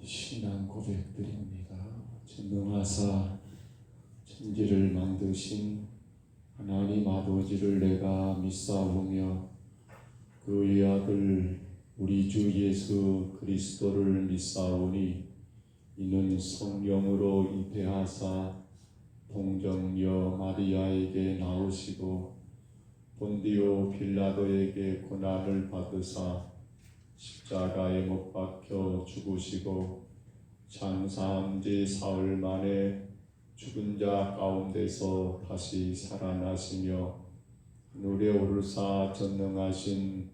신앙 고백드립니다. 전능하사 천지를 만드신 하나님 아버지를 내가 믿사오며 그의 아들 우리 주 예수 그리스도를 믿사오니 이는 성령으로 잉태하사 동정녀 마리아에게 나오시고 본디오 빌라도에게 고난을 받으사 십자가에 못 박혀 죽으시고 장사한 지 사흘 만에 죽은 자 가운데서 다시 살아나시며 하늘에 오르사 전능하신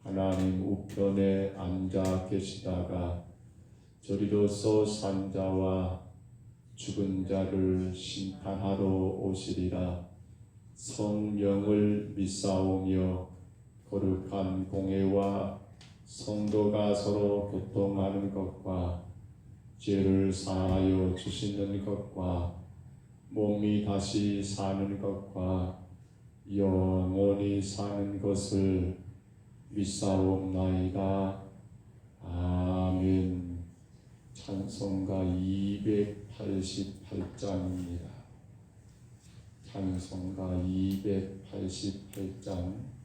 하나님 우편에 앉아 계시다가 저리로서 산 자와 죽은 자를 심판하러 오시리라. 성령을 믿사오며 거룩한 공회와 성도가 서로 교통하는 것과 죄를 사하여 주시는 것과 몸이 다시 사는 것과 영원히 사는 것을 믿사옵나이다. 아멘. 찬송가 288장입니다. 찬송가 288장.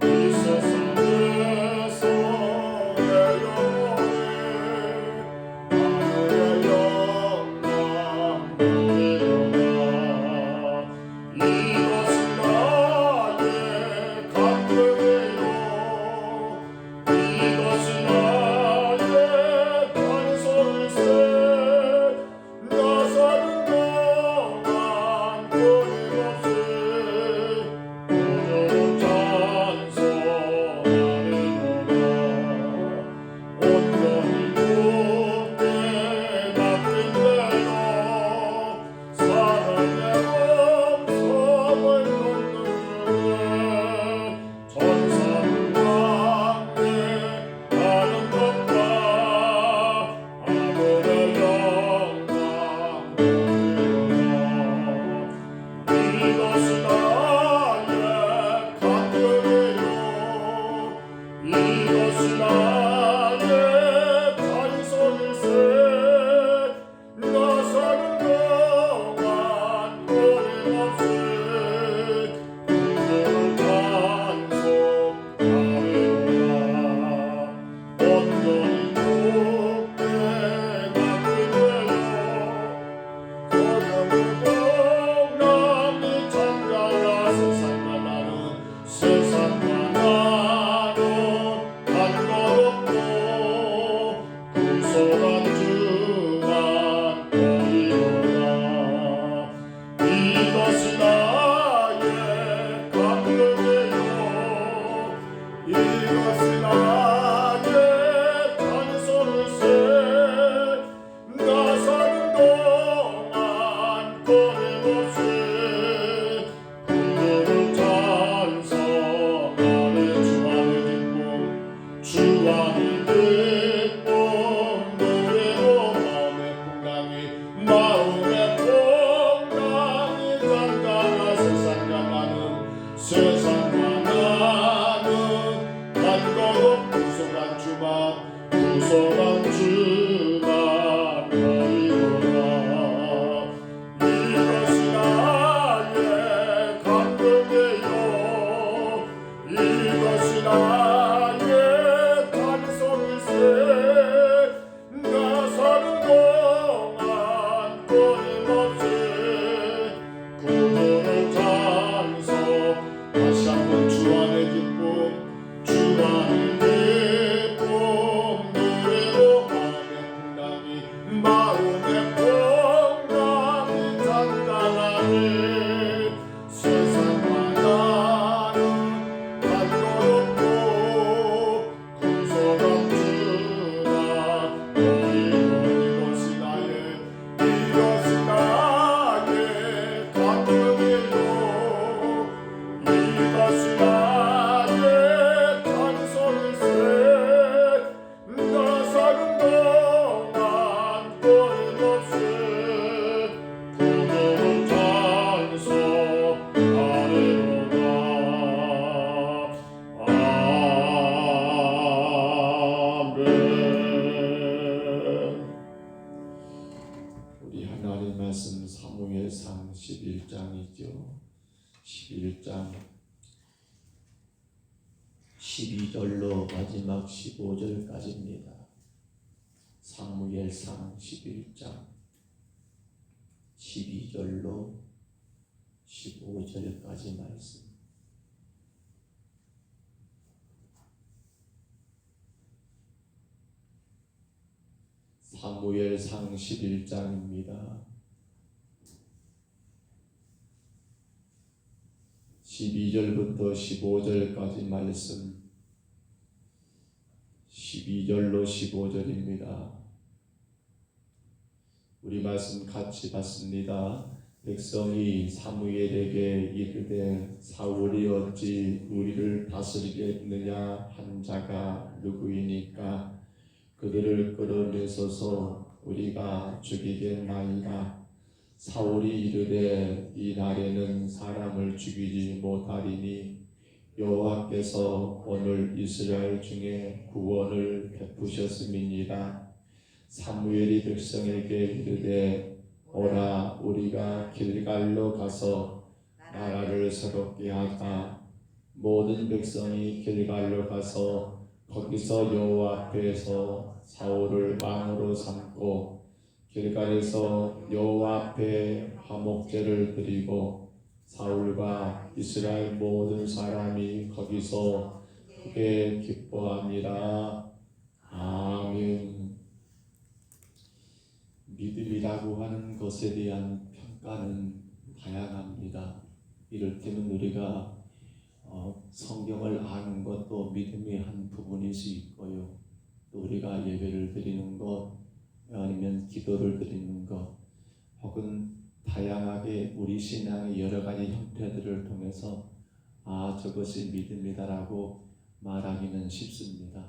이 세상을 사무엘상 11장이죠. 11장 12절로 마지막 15절까지입니다. 사무엘상 11장 12절로 15절까지 말씀. 사무엘상 11장입니다. 12절부터 15절까지 말씀. 12절로 15절입니다. 우리 말씀 같이 봤습니다. 백성이 사무엘에게 이르되 사울이 어찌 우리를 다스리겠느냐 한 자가 누구이니까 그들을 끌어내소서 우리가 죽이겠나이다. 사울이 이르되 이 날에는 사람을 죽이지 못하리니 여호와께서 오늘 이스라엘 중에 구원을 베푸셨음이니라. 사무엘이 백성에게 이르되 오라 우리가 길갈로 가서 나라를 새롭게 하자. 모든 백성이 길갈로 가서 거기서 여호와 앞에서 사울을 왕으로 삼고 길갈에서 여호와 앞에 화목제를 드리고 사울과 이스라엘 모든 사람이 거기서 크게 기뻐합니다. 아멘. 믿음이라고 하는 것에 대한 평가는 다양합니다. 이럴 때는 우리가 성경을 아는 것도 믿음의 한 부분일 수 있고요. 또 우리가 예배를 드리는 것 아니면 기도를 드리는 것 혹은 다양하게 우리 신앙의 여러 가지 형태들을 통해서 저것이 믿음이다라고 말하기는 쉽습니다.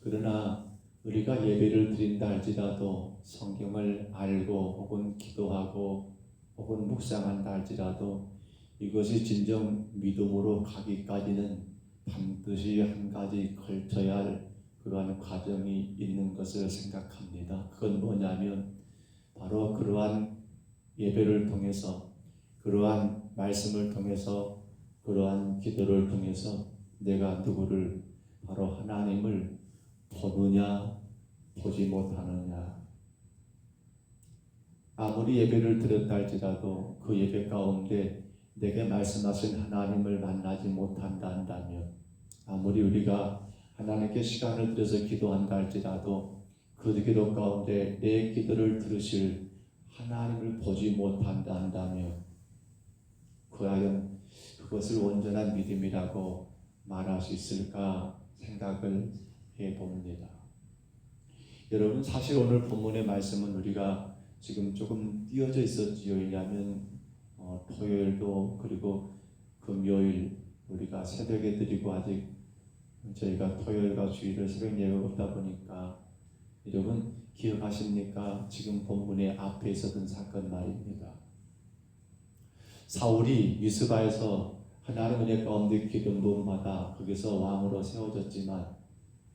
그러나 우리가 예배를 드린다 할지라도 성경을 알고 혹은 기도하고 혹은 묵상한다 할지라도 이것이 진정 믿음으로 가기까지는 반드시 한 가지 걸쳐야 할 그러한 과정이 있는 것을 생각합니다. 그건 뭐냐면 바로 그러한 예배를 통해서 그러한 말씀을 통해서 그러한 기도를 통해서 내가 누구를 바로 하나님을 보느냐 보지 못하느냐. 아무리 예배를 드렸다 할지라도 그 예배 가운데 내게 말씀하신 하나님을 만나지 못한다 한다면 아무리 우리가 하나님께 시간을 들여서 기도한다 할지라도 그 기도 가운데 내 기도를 들으실 하나님을 보지 못한다 한다면 과연 그것을 온전한 믿음이라고 말할 수 있을까 생각을 해봅니다. 여러분 사실 오늘 본문의 말씀은 우리가 지금 조금 띄어져 있었지요. 왜냐하면 토요일도 그리고 금요일 우리가 새벽에 드리고 아직 저희가 토요일과 주일을 새벽 예배가 없다 보니까 여러분 기억하십니까? 지금 본문의 앞에 있었던 사건 말입니다. 사울이 미스바에서 하나님 은혜 가운데 기름 부음 받아 거기서 왕으로 세워졌지만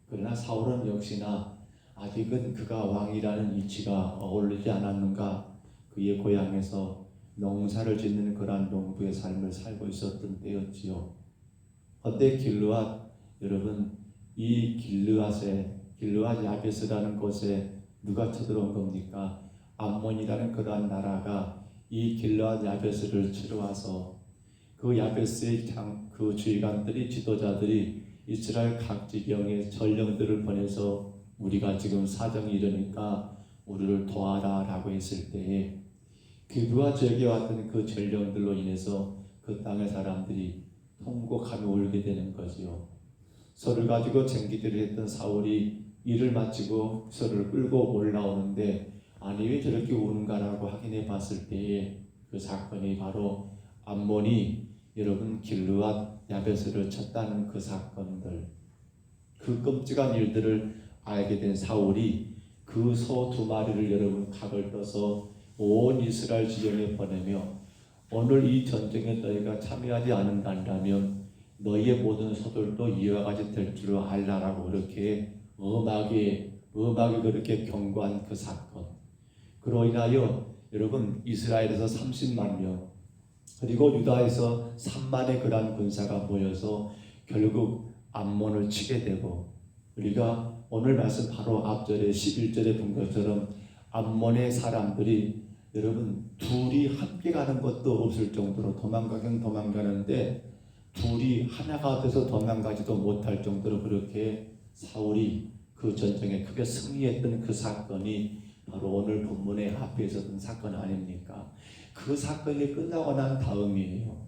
그러나 사울은 역시나 아직은 그가 왕이라는 위치가 어울리지 않았는가 그의 고향에서 농사를 짓는 그러한 농부의 삶을 살고 있었던 때였지요. 그때 길르앗 여러분 이 길르앗 야베스라는 곳에 누가 쳐들어온 겁니까? 암몬이라는 그러한 나라가 이 길르앗 야베스를 치러 와서 그 야베스의 그 주의관들이 지도자들이 이스라엘 각 지경의 전령들을 보내서 우리가 지금 사정이 이러니까 우리를 도와라 라고 했을 때에 그와 저에게 왔던 그 전령들로 인해서 그 땅의 사람들이 통곡하며 울게 되는 거지요. 소를 가지고 쟁기들을 했던 사울이 일을 마치고 소를 끌고 올라오는데 아니 왜 저렇게 우는가라고 확인해 봤을 때에 그 사건이 바로 암몬이 여러분 길르앗 야베스를 쳤다는 그 사건들 그 끔찍한 일들을 알게 된 사울이 그 소 2마리를 여러분 각을 떠서 온 이스라엘 지경에 보내며 오늘 이 전쟁에 너희가 참여하지 않는다면 너희의 모든 소들도 이와 같이 될 줄을 알라라고 그렇게 엄하게 그렇게 경고한 그 사건. 그로 인하여 여러분 이스라엘에서 30만 명 그리고 유다에서 3만의 그러한 군사가 모여서 결국 암몬을 치게 되고 우리가 오늘 말씀 바로 앞절에 11절에 본 것처럼 암몬의 사람들이 여러분 둘이 함께 가는 것도 없을 정도로 도망가긴 도망가는데 둘이 하나가 돼서 도망가지도 못할 정도로 그렇게 사울이 그 전쟁에 크게 승리했던 그 사건이 바로 오늘 본문의 앞에 있었던 사건 아닙니까? 그 사건이 끝나고 난 다음이에요.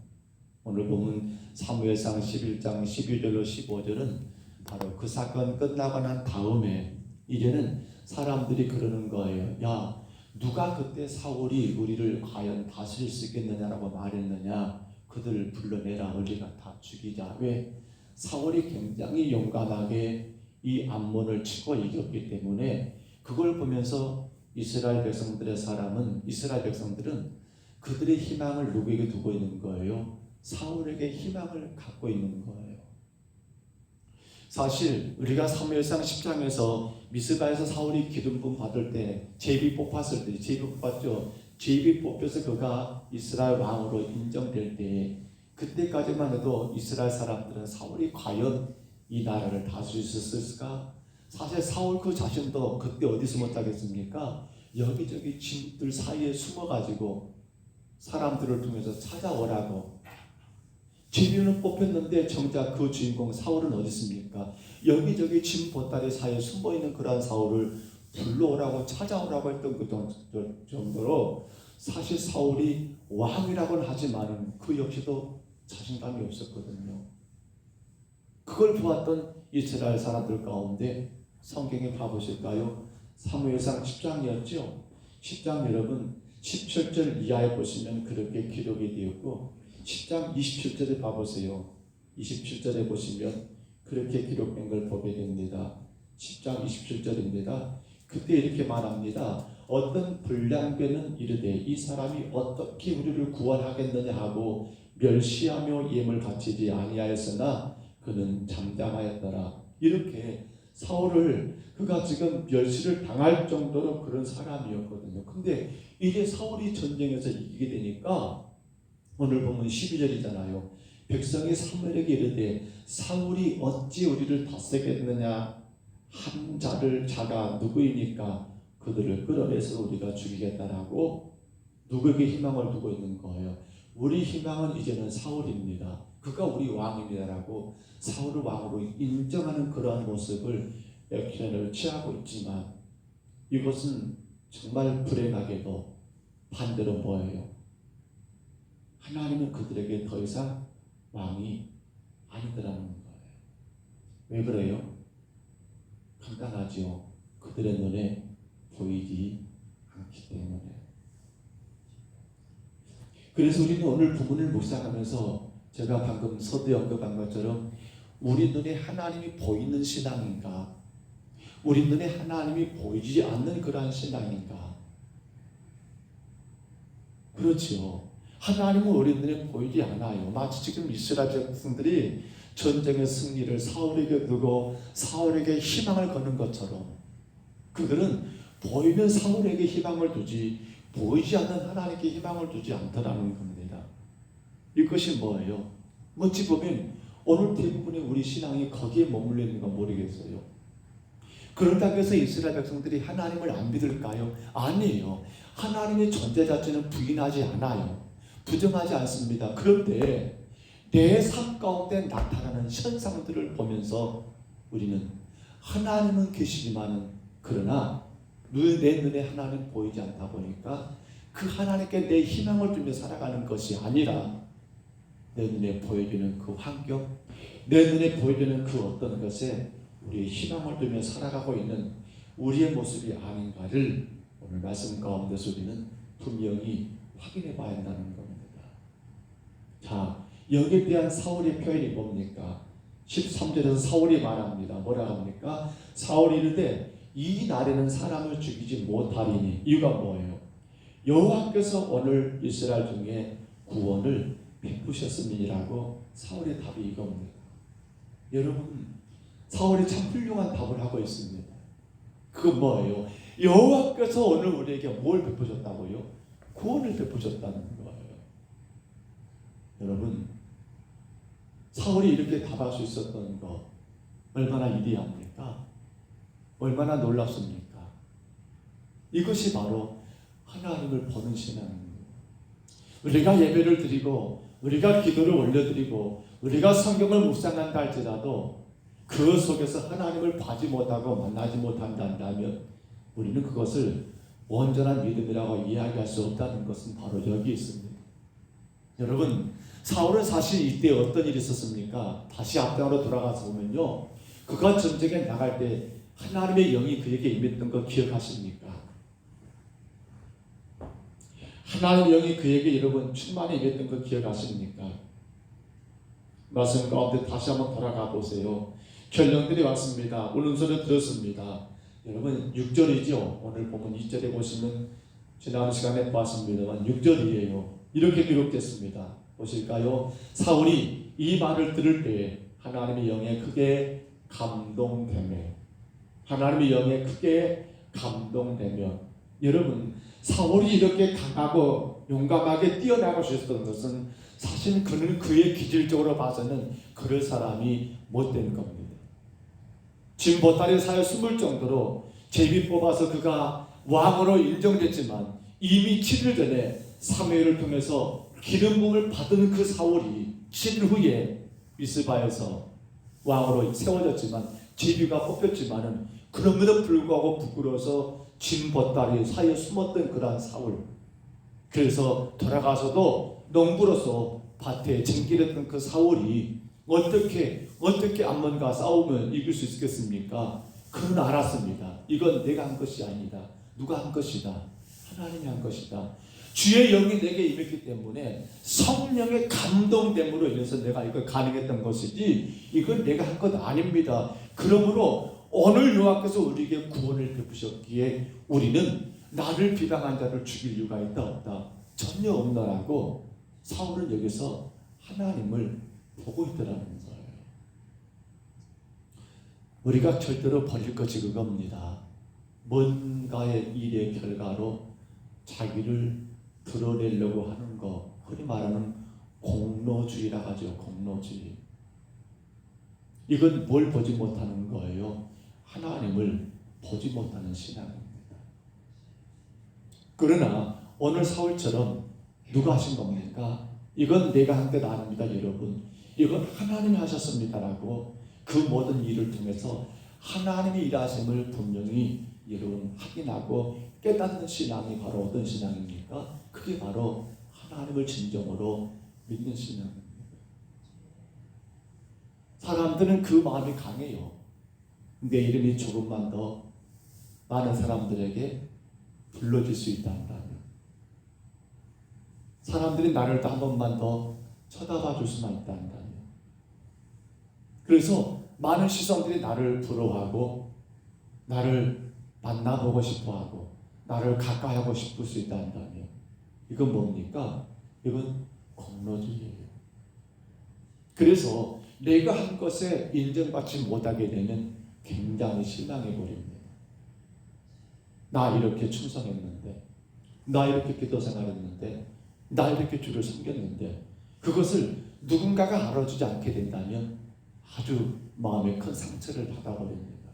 오늘 본문 사무엘상 11장 12절로 15절은 바로 그 사건 끝나고 난 다음에 이제는 사람들이 그러는 거예요. 야, 누가 그때 사울이 우리를 과연 다스릴 수 있겠느냐라고 말했느냐? 그들을 불러내라. 우리가 다 죽이자. 왜? 사울이 굉장히 용감하게 이 암몬을 치고 이겼기 때문에 그걸 보면서 이스라엘 백성들은 그들의 희망을 누구에게 두고 있는 거예요? 사울에게 희망을 갖고 있는 거예요. 사실 우리가 사무엘상 10장에서 미스바에서 사울이 기름 부음 받을 때 제비 뽑았을 때 제비 뽑았죠. 제비 뽑혀서 그가 이스라엘 왕으로 인정될 때 그때까지만 해도 이스라엘 사람들은 사울이 과연 이 나라를 다스릴 수 있을까? 사실 사울 그 자신도 그때 어디 숨었다겠습니까? 여기저기 진들 사이에 숨어가지고 사람들을 통해서 찾아오라고. 제비는 뽑혔는데 정작 그 주인공 사울은 어디 있습니까? 여기저기 진 보따리 사이에 숨어있는 그러한 사울을 불러오라고 찾아오라고 했던 그 정도로 사실 사울이 왕이라고는 하지만 그 역시도 자신감이 없었거든요. 그걸 보았던 이스라엘 사람들 가운데 성경에 가보실까요? 사무엘상 10장이었죠. 10장 여러분 17절 이하에 보시면 그렇게 기록이 되었고 10장 27절에 봐보세요. 27절에 보시면 그렇게 기록된 걸 보게 됩니다. 10장 27절입니다. 그때 이렇게 말합니다. 어떤 불량배는 이르되 이 사람이 어떻게 우리를 구원하겠느냐 하고 멸시하며 예물 바치지 아니하였으나 그는 잠잠하였더라. 이렇게 사울을 그가 지금 멸시를 당할 정도로 그런 사람이었거든요. 근데 이제 사울이 전쟁에서 이기게 되니까 오늘 보면 12절이잖아요. 백성이 사무엘에게 이르되 사울이 어찌 우리를 다스리겠느냐 한 자가 누구이니까 그들을 끌어내서 우리가 죽이겠다라고 누구에게 희망을 두고 있는 거예요. 우리 희망은 이제는 사울입니다. 그가 우리 왕입니다라고 사울을 왕으로 인정하는 그러한 모습을 액션을 취하고 있지만 이것은 정말 불행하게도 반대로 뭐예요? 하나님은 그들에게 더 이상 왕이 아니더라는 거예요. 왜 그래요? 간단하죠. 그들의 눈에 보이지 않기 때문에. 그래서 우리는 오늘 본문을 묵상하면서 제가 방금 서두에 언급한 것처럼 우리 눈에 하나님이 보이는 신앙인가? 우리 눈에 하나님이 보이지 않는 그러한 신앙인가? 그렇죠. 하나님은 우리 눈에 보이지 않아요. 마치 지금 이스라엘 백성들이 전쟁의 승리를 사울에게 두고 사울에게 희망을 거는 것처럼 그들은 보이는 사울에게 희망을 두지 보이지 않는 하나님께 희망을 두지 않더라는 겁니다. 이것이 뭐예요? 어찌 보면 오늘 대부분의 우리 신앙이 거기에 머물러 있는 건 모르겠어요. 그렇다고 해서 이스라엘 백성들이 하나님을 안 믿을까요? 아니에요. 하나님의 존재 자체는 부인하지 않아요. 부정하지 않습니다. 그런데 내 삶 가운데 나타나는 현상들을 보면서 우리는 하나님은 계시지만은 그러나 내 눈에 하나님 보이지 않다 보니까 그 하나님께 내 희망을 두며 살아가는 것이 아니라 내 눈에 보여주는 그 환경, 내 눈에 보여주는 그 어떤 것에 우리의 희망을 두며 살아가고 있는 우리의 모습이 아닌가를 오늘 말씀 가운데서 우리는 분명히 확인해 봐야 한다는 겁니다. 자, 여기에 대한 사울의 표현이 뭡니까? 13절에서 사울이 말합니다. 뭐라 합니까? 사울이 이르되 이 날에는 사람을 죽이지 못하리니. 이유가 뭐예요? 여호와께서 오늘 이스라엘 중에 구원을 베푸셨음이라고 사울의 답이 이겁니다. 여러분, 사울이 참 훌륭한 답을 하고 있습니다. 그건 뭐예요? 여호와께서 오늘 우리에게 뭘 베푸셨다고요? 구원을 베푸셨다는 거예요. 여러분, 사울이 이렇게 답할 수 있었던 거 얼마나 위대합니까? 얼마나 놀랍습니까? 이것이 바로 하나님을 보는 신앙입니다. 우리가 예배를 드리고 우리가 기도를 올려드리고 우리가 성경을 묵상한다 할지라도 그 속에서 하나님을 봐지 못하고 만나지 못한다면 우리는 그것을 온전한 믿음이라고 이야기할 수 없다는 것은 바로 여기 있습니다. 여러분, 사울은 사실 이때 어떤 일이 있었습니까? 다시 앞장으로 돌아가서 보면요, 그가 전쟁에 나갈 때 하나님의 영이 그에게 임했던 거 기억하십니까? 하나님의 영이 그에게 여러분 충만히 임했던 거 기억하십니까? 말씀 가운데 다시 한번 돌아가 보세요. 결령들이 왔습니다. 우는 소리 들었습니다. 여러분 6절이죠. 오늘 보면 2절에 보시면 지난 시간에 봤습니다만 6절이에요. 이렇게 기록됐습니다. 보실까요? 사울이 이 말을 들을 때 하나님의 영에 크게 감동되며, 하나님의 영에 크게 감동되며, 여러분 사울이 이렇게 강하고 용감하게 뛰어나갈 수 있었던 것은 사실 그는 그의 기질적으로 봐서는 그럴 사람이 못 되는 겁니다. 진 보따리 사에 숨을 정도로 제비 뽑아서 그가 왕으로 인정됐지만 이미 7일 전에 사무엘을 통해서 기름 부음을 받은 그 사울이 7일 후에 미스바에서 왕으로 세워졌지만 제비가 뽑혔지만은 그럼에도 불구하고 부끄러워서 진 보따리 사이에 숨었던 그러한 사울, 그래서 돌아가서도 농부로서 밭에 쟁길했던 그 사울이 어떻게 암몬과 싸우면 이길 수 있겠습니까? 그는 알았습니다. 이건 내가 한 것이 아니다. 누가 한 것이다. 하나님이 한 것이다. 주의 영이 내게 임했기 때문에 성령의 감동됨으로 인해서 내가 이걸 가능했던 것이지 이건 내가 한 것 아닙니다. 그러므로 오늘 여호와께서 우리에게 구원을 베푸셨기에 우리는 나를 비방한 자를 죽일 이유가 있다 없다 전혀 없노라고 사울은 여기서 하나님을 보고 있더라는 거예요. 우리가 절대로 버릴 것이 그겁니다. 뭔가의 일의 결과로 자기를 드러내려고 하는 거, 흔히 말하는 공로주의라 하죠. 공로주의. 이건 뭘 보지 못하는 거예요? 하나님을 보지 못하는 신앙입니다. 그러나 오늘 사울처럼 누가 하신 겁니까? 이건 내가 한 것 아닙니다, 여러분. 이건 하나님이 하셨습니다라고 그 모든 일을 통해서 하나님이 일하심을 분명히 여러분 확인하고 깨닫는 신앙이 바로 어떤 신앙입니까? 그게 바로 하나님을 진정으로 믿는 신앙입니다. 사람들은 그 마음이 강해요. 내 이름이 조금만 더 많은 사람들에게 불러질 수 있다 한다면, 사람들이 나를 한 번만 더 쳐다봐 줄 수만 있다 한다면, 그래서 많은 시선들이 나를 부러워하고 나를 만나보고 싶어하고 나를 가까이 하고 싶을 수 있다 한다면, 이건 뭡니까? 이건 공로주의예요. 그래서 내가 한 것에 인정받지 못하게 되면 굉장히 실망해 버립니다. 나 이렇게 충성했는데, 나 이렇게 기도 생활했는데, 나 이렇게 주를 섬겼는데, 그것을 누군가가 알아주지 않게 된다면 아주 마음에 큰 상처를 받아버립니다.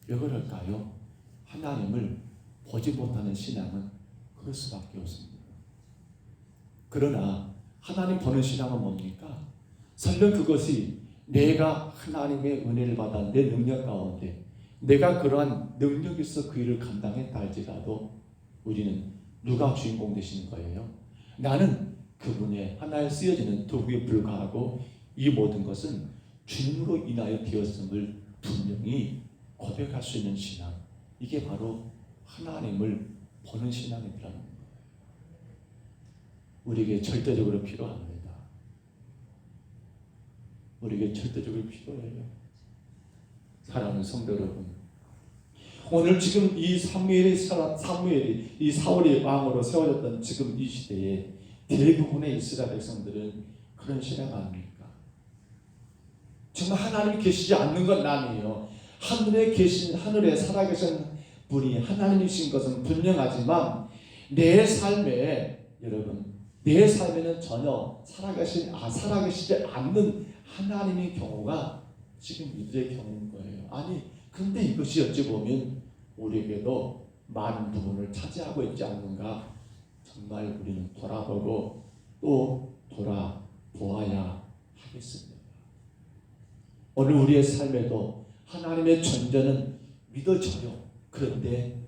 왜 그럴까요? 하나님을 보지 못하는 신앙은 그럴 수밖에 없습니다. 그러나 하나님 보는 신앙은 뭡니까? 설령 그것이 내가 하나님의 은혜를 받아 내 능력 가운데 내가 그러한 능력이 있어 그 일을 감당했다 할지라도 우리는 누가 주인공 되시는 거예요? 나는 그분의 하나에 쓰여지는 도구에 불과하고 이 모든 것은 주님으로 인하여 되었음을 분명히 고백할 수 있는 신앙, 이게 바로 하나님을 보는 신앙이라는 거예요. 우리에게 절대적으로 필요합니다. 우리에게 절대적으로 필요해요. 사랑하는 성도 여러분, 오늘 지금 이 사무엘이 이 사울이 왕으로 세워졌던 지금 이 시대에 대부분의 이스라엘 백성들은 그런 신앙 아닙니까? 정말 하나님이 계시지 않는 건 아니에요. 하늘에 살아계신 분이 하나님이신 것은 분명하지만 내 삶에 여러분 내 삶에는 전혀 살아계시지 않는 하나님의 경우가 지금 이들의 경우인 거예요. 아니 근데 이것이 어찌 보면 우리에게도 많은 부분을 차지하고 있지 않는가. 정말 우리는 돌아보고 또 돌아보아야 하겠습니다. 오늘 우리의 삶에도 하나님의 존재는 믿어져요. 그런데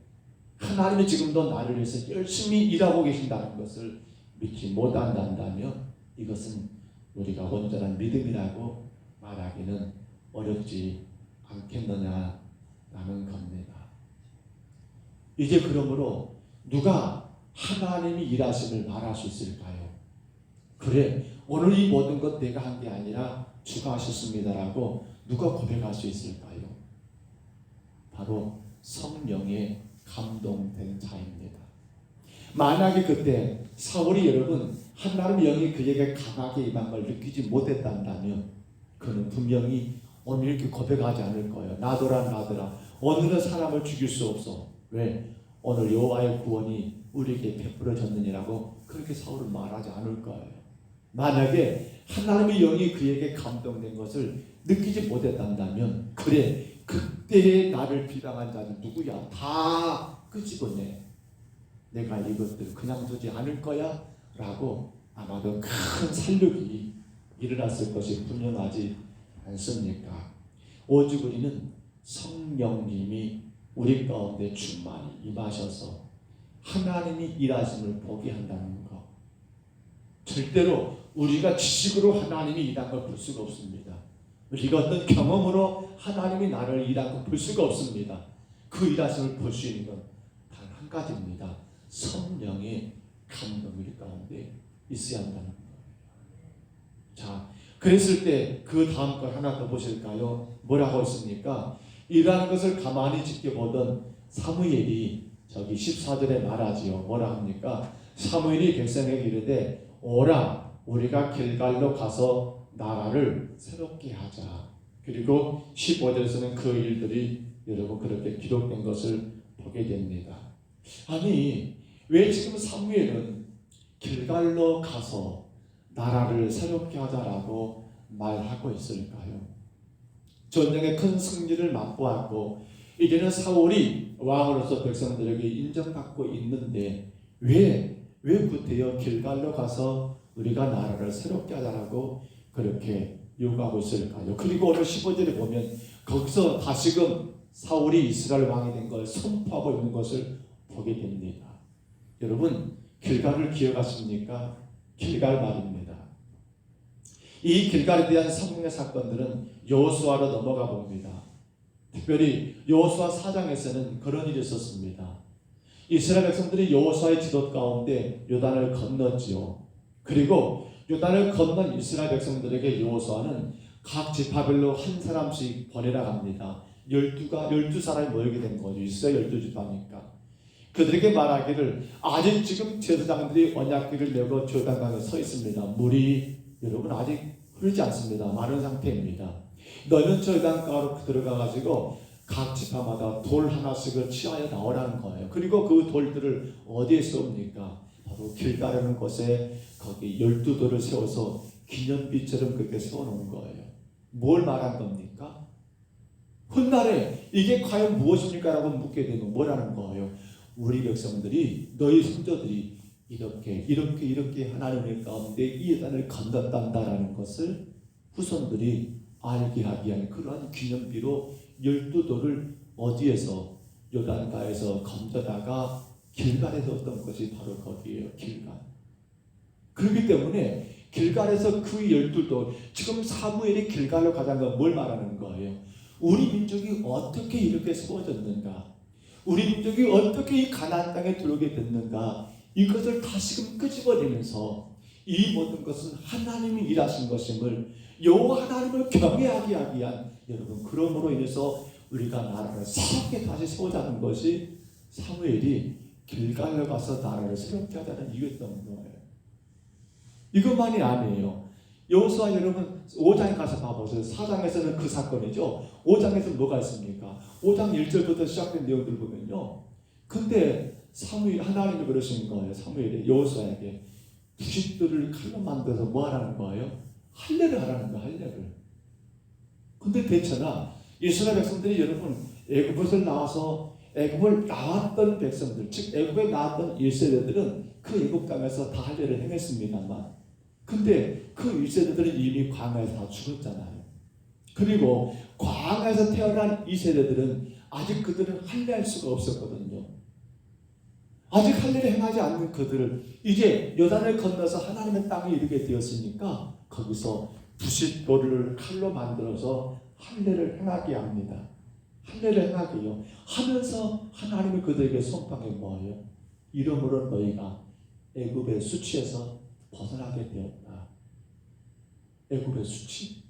하나님이 지금도 나를 위해서 열심히 일하고 계신다는 것을 믿지 못한다면 이것은 우리가 온전한 믿음이라고 말하기는 어렵지 않겠느냐라는 겁니다. 이제 그러므로 누가 하나님이 일하심을 말할 수 있을까요? 그래 오늘 이 모든 것 내가 한 게 아니라 주가 하셨습니다라고 누가 고백할 수 있을까요? 바로 성령에 감동된 자입니다. 만약에 그때 사울이 여러분 하나님의 영이 그에게 강하게 임한 걸 느끼지 못했단다면 그는 분명히 오늘 이렇게 고백하지 않을 거예요. 나더라 오늘은 사람을 죽일 수 없어. 왜? 오늘 여호와의 구원이 우리에게 베풀어졌느니라고 그렇게 사울은 말하지 않을 거예요. 만약에 하나님의 영이 그에게 감동된 것을 느끼지 못했단다면 그래 그때의 나를 비방한 자는 누구야? 다 끄집어내. 내가 이것들을 그냥 두지 않을 거야 라고 아마도 큰 살육이 일어났을 것이 분명하지 않습니까? 오직 우리는 성령님이 우리 가운데 충만히 임하셔서 하나님이 일하심을 보게 한다는 것. 절대로 우리가 지식으로 하나님이 일한 걸 볼 수가 없습니다. 우리가 어떤 경험으로 하나님이 나를 일한 걸 볼 수가 없습니다. 그 일하심을 볼 수 있는 건 단 한 가지입니다. 성령의 감동이 가운데 있어야 한다는 거예요. 자, 그랬을 때 그 다음 걸 하나 더 보실까요? 뭐라고 했습니까? 이러한 것을 가만히 지켜보던 사무엘이 저기 14절에 말하지요. 뭐라 합니까? 사무엘이 백성에게 이르되 오라 우리가 길갈로 가서 나라를 새롭게 하자. 그리고 15절에서는 그 일들이 여러분 그렇게 기록된 것을 보게 됩니다. 아니 왜 지금 사무엘은 길갈로 가서 나라를 새롭게 하자라고 말하고 있을까요? 전쟁의 큰 승리를 맛보았고 이제는 사울이 왕으로서 백성들에게 인정받고 있는데 왜 그때요 길갈로 가서 우리가 나라를 새롭게 하자라고 그렇게 요구하고 있을까요? 그리고 오늘 15절에 보면 거기서 다시금 사울이 이스라엘 왕이 된 걸 선포하고 있는 것을 보게 됩니다. 여러분 길갈을 기억하십니까? 길갈 말입니다. 이 길갈에 대한 성경의 사건들은 여호수아로 넘어가 봅니다. 특별히 여호수아 4장에서는 그런 일이 있었습니다. 이스라엘 백성들이 여호수아의 지도 가운데 요단을 건넜지요. 그리고 요단을 건넌 이스라엘 백성들에게 여호수아는 각 지파별로 한 사람씩 보내라 합니다. 12사람이 모이게 된 거죠. 이스라엘 12지파니까. 그들에게 말하기를 아직 지금 제사장들이 언약궤를 메고 요단강에 서 있습니다. 물이 여러분 아직 흐르지 않습니다. 마른 상태입니다. 너는 저 요단강으로 들어가가지고 각 지파마다 돌 하나씩을 취하여 나오라는 거예요. 그리고 그 돌들을 어디에 세웁니까? 바로 길갈이라는 곳에 거기 12돌을 세워서 기념비처럼 그렇게 세워놓은 거예요. 뭘 말한 겁니까? 훗날에 이게 과연 무엇입니까? 라고 묻게 되면 뭐라는 거예요? 우리 백성들이 너희 선조들이 이렇게 하나님의 가운데 이 예단을 건넜단다라는 것을 후손들이 알게 하기 위한 그러한 기념비로 12돌을 어디에서 요단가에서 건져다가 길갈에 뒀던 것이 바로 거기에요. 길갈. 그렇기 때문에 길갈에서 그 12돌 지금 사무엘이 길갈로 가자는 건 뭘 말하는 거예요? 우리 민족이 어떻게 이렇게 세워졌는가? 우리 민족이 어떻게 이 가나안 땅에 들어오게 됐는가? 이것을 다시금 끄집어내면서 이 모든 것은 하나님이 일하신 것임을 여호와 하나님을 경외하게 하기 위한 여러분 그러므로 인해서 우리가 나라를 새롭게 다시 세우자는 것이 사무엘이 길갈로 가서 나라를 새롭게 하자는 이유였던 거예요. 이것만이 아니에요. 여호수아 여러분 5장에 가서 봐보세요. 4장에서는 그 사건이죠. 5장에서 뭐가 있습니까? 5장 1절부터 시작된 내용들 보면요. 근데 하나님이 그러신 거예요. 사무엘이 여호수아에게 부싯돌을 칼로 만들어서 뭐 하라는 거예요? 할례를 하라는 거예요. 할례를. 근데 대체나 이스라엘 백성들이 여러분 애굽에서 나와서 애굽을 나왔던 백성들, 즉 애굽에 나왔던 이스라엘들은 그 애굽 땅에서 다 할례를 행했습니다만, 근데 그 이스라엘들은 이미 광야에서 다 죽었잖아요. 그리고 광야에서 태어난 이스라엘들은 아직 그들은 할례할 수가 없었거든요. 아직 할례를 행하지 않는 그들을 이제 요단을 건너서 하나님의 땅에 이르게 되었으니까 거기서 부싯돌을 칼로 만들어서 할례를 행하게 합니다. 할례를 행하게요. 하면서 하나님이 그들에게 선포한 게 뭐예요? 이러므로 너희가 애굽의 수치에서 벗어나게 되었다. 애굽의 수치.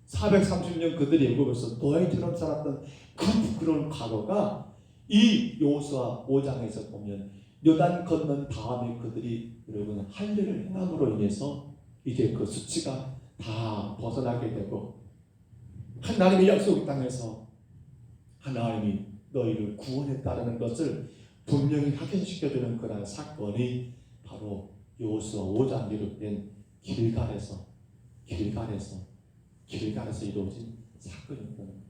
430년 그들이 애굽에서 노예처럼 살았던 그 부끄러운 과거가 이 여호수아 5장에서 보면 요단 건넌 다음에 그들이 여러분 할례를 행함으로 인해서 이제 그 수치가 다 벗어나게 되고 하나님의 약속의 땅에서 하나님이 너희를 구원했다는 것을 분명히 확인시켜주는 그러한 사건이 바로 여호수아 5장 기록된 길갈에서 이루어진 사건이었던 거예요.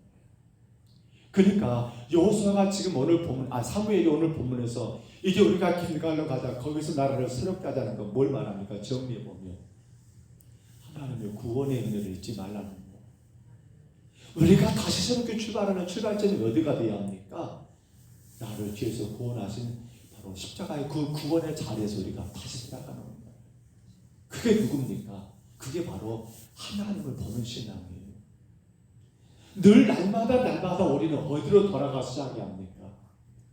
그러니까 여호수아가 지금 오늘 본문, 사무엘이 오늘 본문에서 이제 우리가 길갈로 가자, 거기서 나라를 새롭게 하자는 건 뭘 말합니까? 정리해 보면 하나님의 구원의 은혜를 잊지 말라는 거예요. 우리가 다시 새롭게 출발하는 출발점이 어디가 되어야 합니까? 나를 죄에서 구원하신 바로 십자가의 그 구원의 자리에서 우리가 다시 시작하는 거예요. 그게 누굽니까? 그게 바로 하나님을 보는 신앙이에요. 늘 날마다 우리는 어디로 돌아가 시작해야 합니까?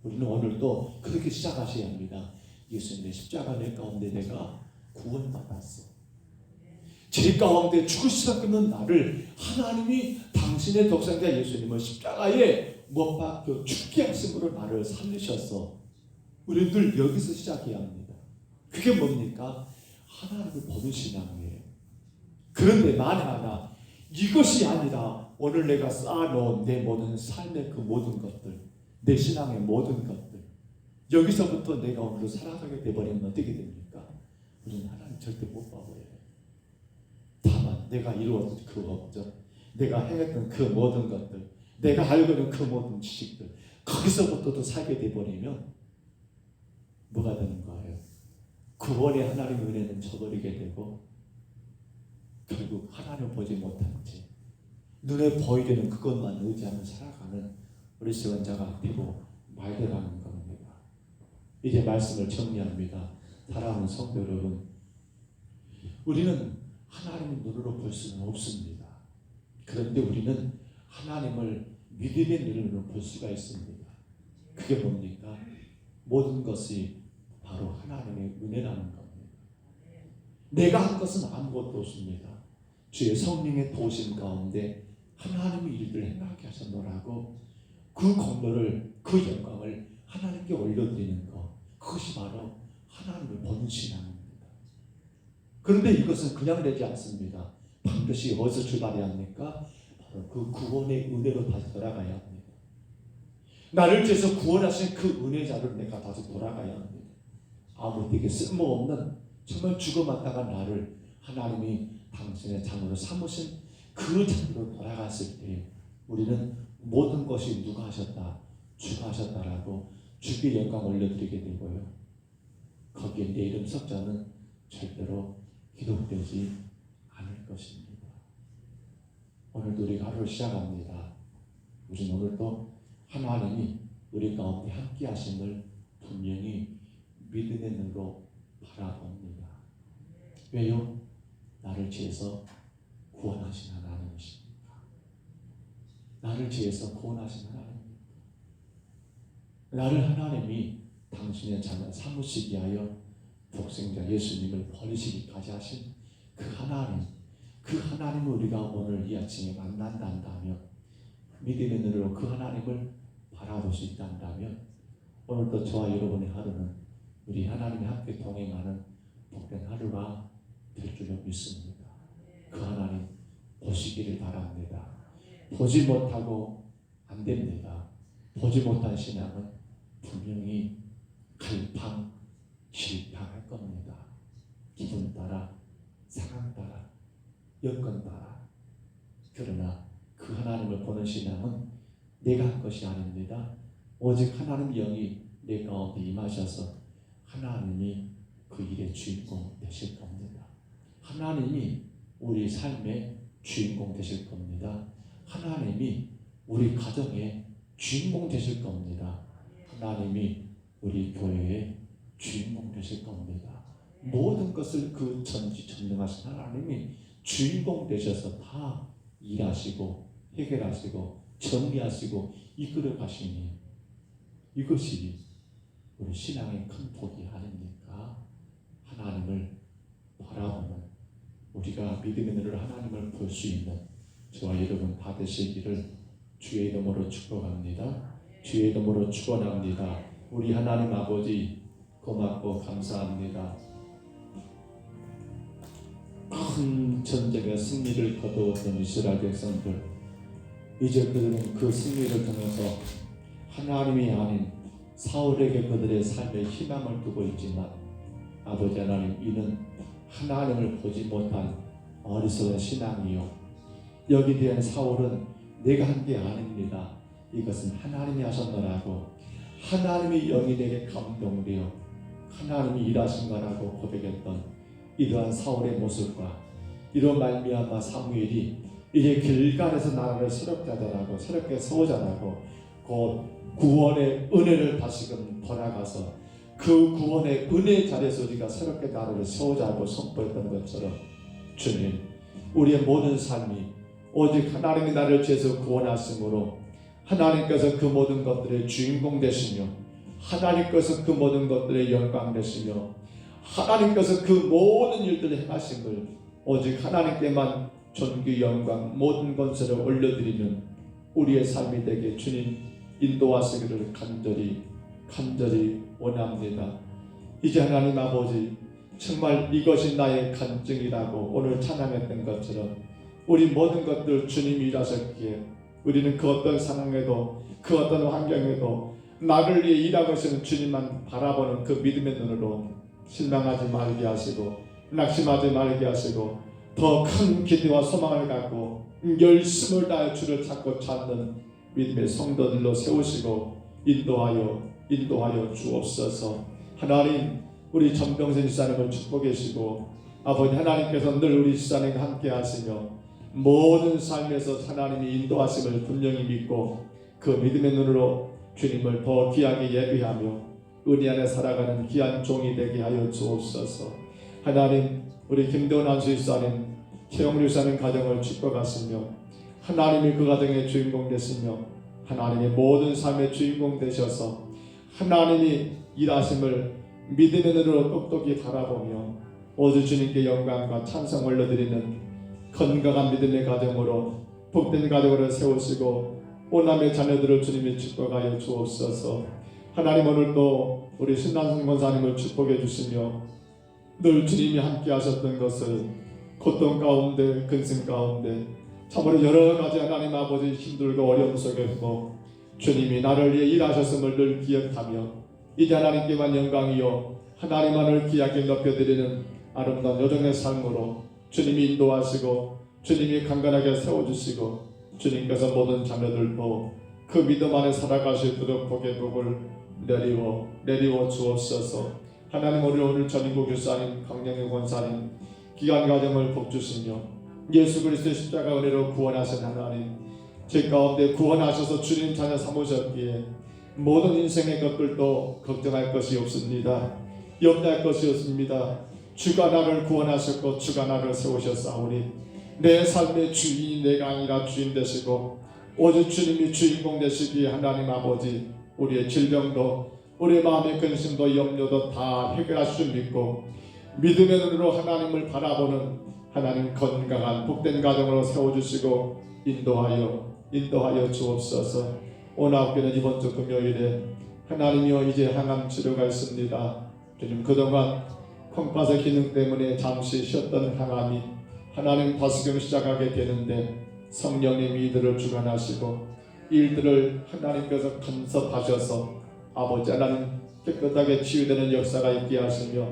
우리는 오늘도 그렇게 시작하셔야 합니다. 예수님의 십자가 내 가운데 내가 구원받았어. 제 가운데 죽으시다 끊는 나를 하나님이 당신의 독생자 예수님을 십자가에 못 박혀 죽게 하심으로 나를 살리셨어. 우리는 늘 여기서 시작해야 합니다. 그게 뭡니까? 하나님을 보는 신앙이에요. 그런데 만에 하나 이것이 아니라 오늘 내가 쌓아놓은 내 모든 삶의 그 모든 것들, 내 신앙의 모든 것들, 여기서부터 내가 오늘도 살아가게 되버리면 어떻게 됩니까? 우리는 하나님 절대 못 봐버려요. 다만 내가 이루었던 그 업적, 내가 행했던 그 모든 것들, 내가 알고 있는 그 모든 지식들, 거기서부터도 살게 되버리면 뭐가 되는 거예요? 구원의 하나님의 은혜는 저버리게 되고 결국 하나님을 보지 못한 채 눈에 보이려는 그것만 의지하며 살아가는 우리 시원자가 되고 말되라는 겁니다. 이제 말씀을 정리합니다. 사랑하는 성도 여러분, 우리는 하나님의 눈으로 볼 수는 없습니다. 그런데 우리는 하나님을 믿음의 눈으로 볼 수가 있습니다. 그게 뭡니까? 모든 것이 바로 하나님의 은혜라는 겁니다. 내가 한 것은 아무것도 없습니다. 주의 성령의 도우심 가운데 하나님의 일을 행하게 하셨노라고 그 공로를, 그 영광을 하나님께 올려드리는 것, 그것이 바로 하나님을 보는 신앙입니다. 그런데 이것은 그냥 되지 않습니다. 반드시 어디서 출발해야 합니까? 바로 그 구원의 은혜로 다시 돌아가야 합니다. 나를 위해서 구원하신 그 은혜자로 내가 다시 돌아가야 합니다. 아무 되게 쓸모없는 정말 죽어마땅한 나를 하나님이 당신의 자녀로 삼으신 그 자녀로 돌아갔을 때 우리는 모든 것이 누가 하셨다? 주가 하셨다라고 주께 영광 올려드리게 되고요. 거기에 내 이름 석자는 절대로 기록되지 않을 것입니다. 오늘도 우리가 하루를 시작합니다. 우리는 오늘도 하나님이 우리 가운데 함께 하심을 분명히 믿음의 눈으로 바라봅니다. 왜요? 나를 죄에서 구원하신 하나님이십니까? 나를 죄에서 구원하신 하나님입니까? 나를 하나님이 당신의 자녀 삼으시기 위하여 독생자 예수님을 버리시기까지 하신 그 하나님을 우리가 오늘 이 아침에 만난다면, 믿음의 눈으로 그 하나님을 바라볼 수 있다면 오늘도 저와 여러분의 하루는 우리 하나님이 함께 동행하는 복된 하루가 될 줄로 믿습니다. 그 하나님 보시기를 바랍니다. 보지 못하고 안 됩니다. 보지 못한 신앙은 분명히 여건 봐라. 그러나 그 하나님을 보는 신앙은 내가 한 것이 아닙니다. 오직 하나님 영이 내 가운데 임하셔서 하나님이 그 일의 주인공 되실 겁니다. 하나님이 우리 삶의 주인공 되실 겁니다. 하나님이 우리 가정의 주인공 되실 겁니다. 하나님이 우리 교회의 주인공 되실 겁니다. 모든 것을 그 전지전능하신 하나님이 주인공 되셔서 다 일하시고 해결하시고 정리하시고 이끌어 가시니 이것이 우리 신앙의 큰 복이 아닙니까? 하나님을 바라보는 우리가 믿음의 눈으로 하나님을 볼 수 있는 저와 여러분 다 되시기를 주의 이름으로 축복합니다. 주의 이름으로 축원합니다. 우리 하나님 아버지 고맙고 감사합니다. 큰 전쟁의 승리를 거두었던 이스라엘 백성들, 이제 그들은 그 승리를 통해서 하나님이 아닌 사울에게 그들의 삶에 희망을 두고 있지만 아버지 하나님, 이는 하나님을 보지 못한 어리석은 신앙이요, 여기 대한 사울은 내가 한 게 아닙니다. 이것은 하나님이 하셨노라고 하나님이 영이 내게 감동되어 하나님이 일하신 거라고 고백했던 이러한 사울의 모습과 이로 말미암아 사무엘이 이제 길갈에서 나라를 새롭게 하자라고 새롭게 세우자라고 그 구원의 은혜를 다시금 돌아가서 그 구원의 은혜 자리에서 우리가 새롭게 나라를 세우자고 선포했던 것처럼 주님, 우리의 모든 삶이 오직 하나님이 나를 죄에서 구원하심으로 하나님께서 그 모든 것들의 주인공 되시며 하나님께서 그 모든 것들의 영광 되시며 하나님께서 그 모든 일들을 행하심을 오직 하나님께만 존귀 영광 모든 권세를 올려드리는 우리의 삶이 되게 주님 인도하시기를 간절히 원합니다. 이제 하나님 아버지, 정말 이것이 나의 간증이라고 오늘 찬양했던 것처럼 우리 모든 것들 주님이 일하셨기에 우리는 그 어떤 상황에도 그 어떤 환경에도 나를 위해 일하고 계시는 주님만 바라보는 그 믿음의 눈으로 실망하지 말게 하시고 낙심하지 말게 하시고 더 큰 기대와 소망을 갖고 열심을 다해 주를 찾고 찾는 믿음의 성도들로 세우시고 인도하여 주옵소서. 하나님, 우리 전병선 지사님을 축복해 주시고 아버지 하나님께서 늘 우리 지사님과 함께 하시며 모든 삶에서 하나님이 인도하심을 분명히 믿고 그 믿음의 눈으로 주님을 더 귀하게 예비하며 은혜 안에 살아가는 귀한 종이 되게 하여 주옵소서. 하나님, 우리 김대원 안수집사님, 최영류 집사님 가정을 축복하시며 하나님이 그 가정의 주인공 되시며 하나님의 모든 삶의 주인공 되셔서 하나님이 일하심을 믿음의 눈으로 똑똑히 바라보며 오직 주님께 영광과 찬송 올려드리는 건강한 믿음의 가정으로 복된 가정으로 세우시고 오남의 자녀들을 주님이 축복하여 주옵소서. 하나님, 오늘도 우리 신난성 권사님을 축복해 주시며 늘 주님이 함께 하셨던 것을 고통 가운데 근심 가운데 참으로 여러 가지 하나님 아버지 힘들고 어려움 속에서 주님이 나를 위해 일하셨음을 늘 기억하며 이제 하나님께만 영광이요 하나님만을 귀하게 높여드리는 아름다운 여정의 삶으로 주님이 인도하시고 주님이 강건하게 세워주시고 주님께서 모든 자녀들도 그 믿음 안에 살아가시도록 복의 복을 내리워 주옵소서. 하나님, 우리 오늘 전인국 교사님, 강영희 권사님 기간 가정을 복주시며 예수 그리스도의 십자가 은혜로 구원하신 하나님, 제 가운데 구원하셔서 주님 자녀 삼으셨기에 모든 인생의 것들도 걱정할 것이 없습니다. 염려할 것이 없습니다. 주가 나를 구원하셨고 주가 나를 세우셨사오니 내 삶의 주인이 내가 아니라 주인 되시고 오직 주님이 주인공 되시기에 하나님 아버지, 우리의 질병도 우리의 마음의 근심도 염려도 다 해결하실 줄 믿고 믿음의 눈으로 하나님을 바라보는 하나님 건강한 복된 가정으로 세워주시고 인도하여 주옵소서. 오늘 학교는 이번 주 금요일에 하나님이여 이제 항암 치료가 있습니다. 주님, 그동안 콩팥의 기능 때문에 잠시 쉬었던 항암이 하나님 다시금 시작하게 되는데 성령님이 이들을 주관하시고 일들을 하나님께서 간섭하셔서 아버지 하나님 깨끗하게 치유되는 역사가 있게 하시며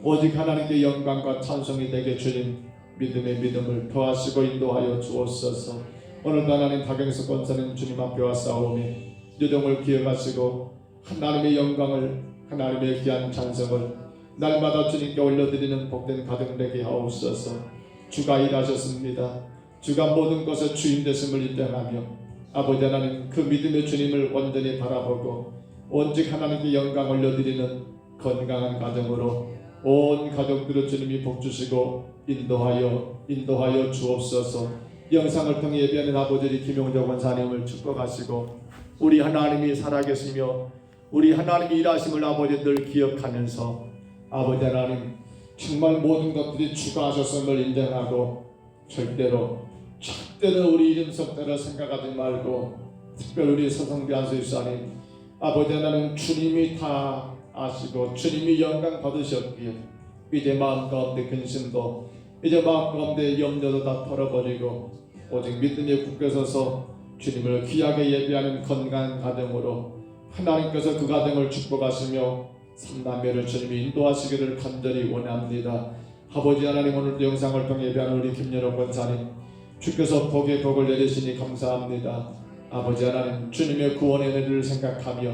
오직 하나님께 영광과 찬송이 되게 주님 믿음의 믿음을 더하시고 인도하여 주옵소서. 오늘도 하나님 다경에서 권사님 주님 앞에 왔사오니 유동을 기억하시고 하나님의 영광을, 하나님의 귀한 찬성을 날마다 주님께 올려드리는 복된 가정 되게 하옵소서. 주가 일하셨습니다. 주가 모든 것의 주인 되심을 인정하며 아버지 하나님 그 믿음의 주님을 온전히 바라보고 오직 하나님께 영광 올려드리는 건강한 가정으로 온 가족들을 주님이 복주시고 인도하여 주옵소서. 영상을 통해 예배하는 아버지 김용적 원사님을 축복하시고 우리 하나님이 살아계시며 우리 하나님이 일하심을 아버지 늘 기억하면서 아버지 하나님 정말 모든 것들이 주가 하셨음을 인정하고 절대로 우리 이름 석자를 생각하지 말고 특별히 우리 서성비 안수입사님 아버지 하나님 주님이 다 아시고 주님이 영광 받으셨기에 이제 마음 가운데 근심도 이제 마음 가운데 염려도 다 털어버리고 오직 믿음에 굳게 서서 주님을 귀하게 예배하는 건강한 가정으로 하나님께서 그 가정을 축복하시며 삼남매를 주님이 인도하시기를 간절히 원합니다. 아버지 하나님 오늘도 영상을 통해 예배하는 우리 김여러 권사님 주께서 복의 복을 내리시니 감사합니다. 아버지 하나님 주님의 구원의 은혜를 생각하며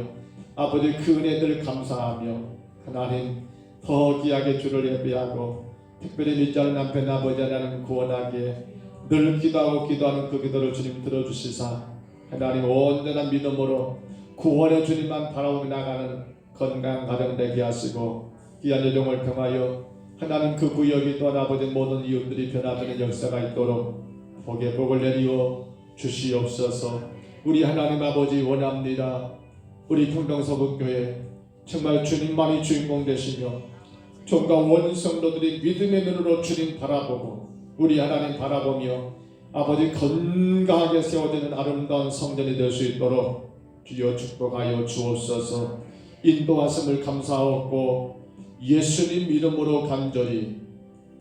아버지 그 은혜를 감사하며 하나님 더 귀하게 주를 예배하고 특별히 믿지 않는 남편 아버지 하나님 구원하기에 늘 기도하는 그 기도를 주님 들어주시사 하나님 온전한 믿음으로 구원의 주님만 바라보며 나가는 건강한 가정 되게 하시고 귀한 여정을 통하여 하나님 그 구역이 또한 아버지 모든 이웃들이 변화되는 역사가 있도록 복의 복을 내리어 주시옵소서. 우리 하나님 아버지 원합니다. 우리 평동서북교회 정말 주님만이 주인공 되시며 종과 원성도들이 믿음의 눈으로 주님 바라보고 우리 하나님 바라보며 아버지 건강하게 세워지는 아름다운 성전이 될 수 있도록 주여 축복하여 주옵소서. 인도하심을 감사하옵고 예수님 이름으로 간절히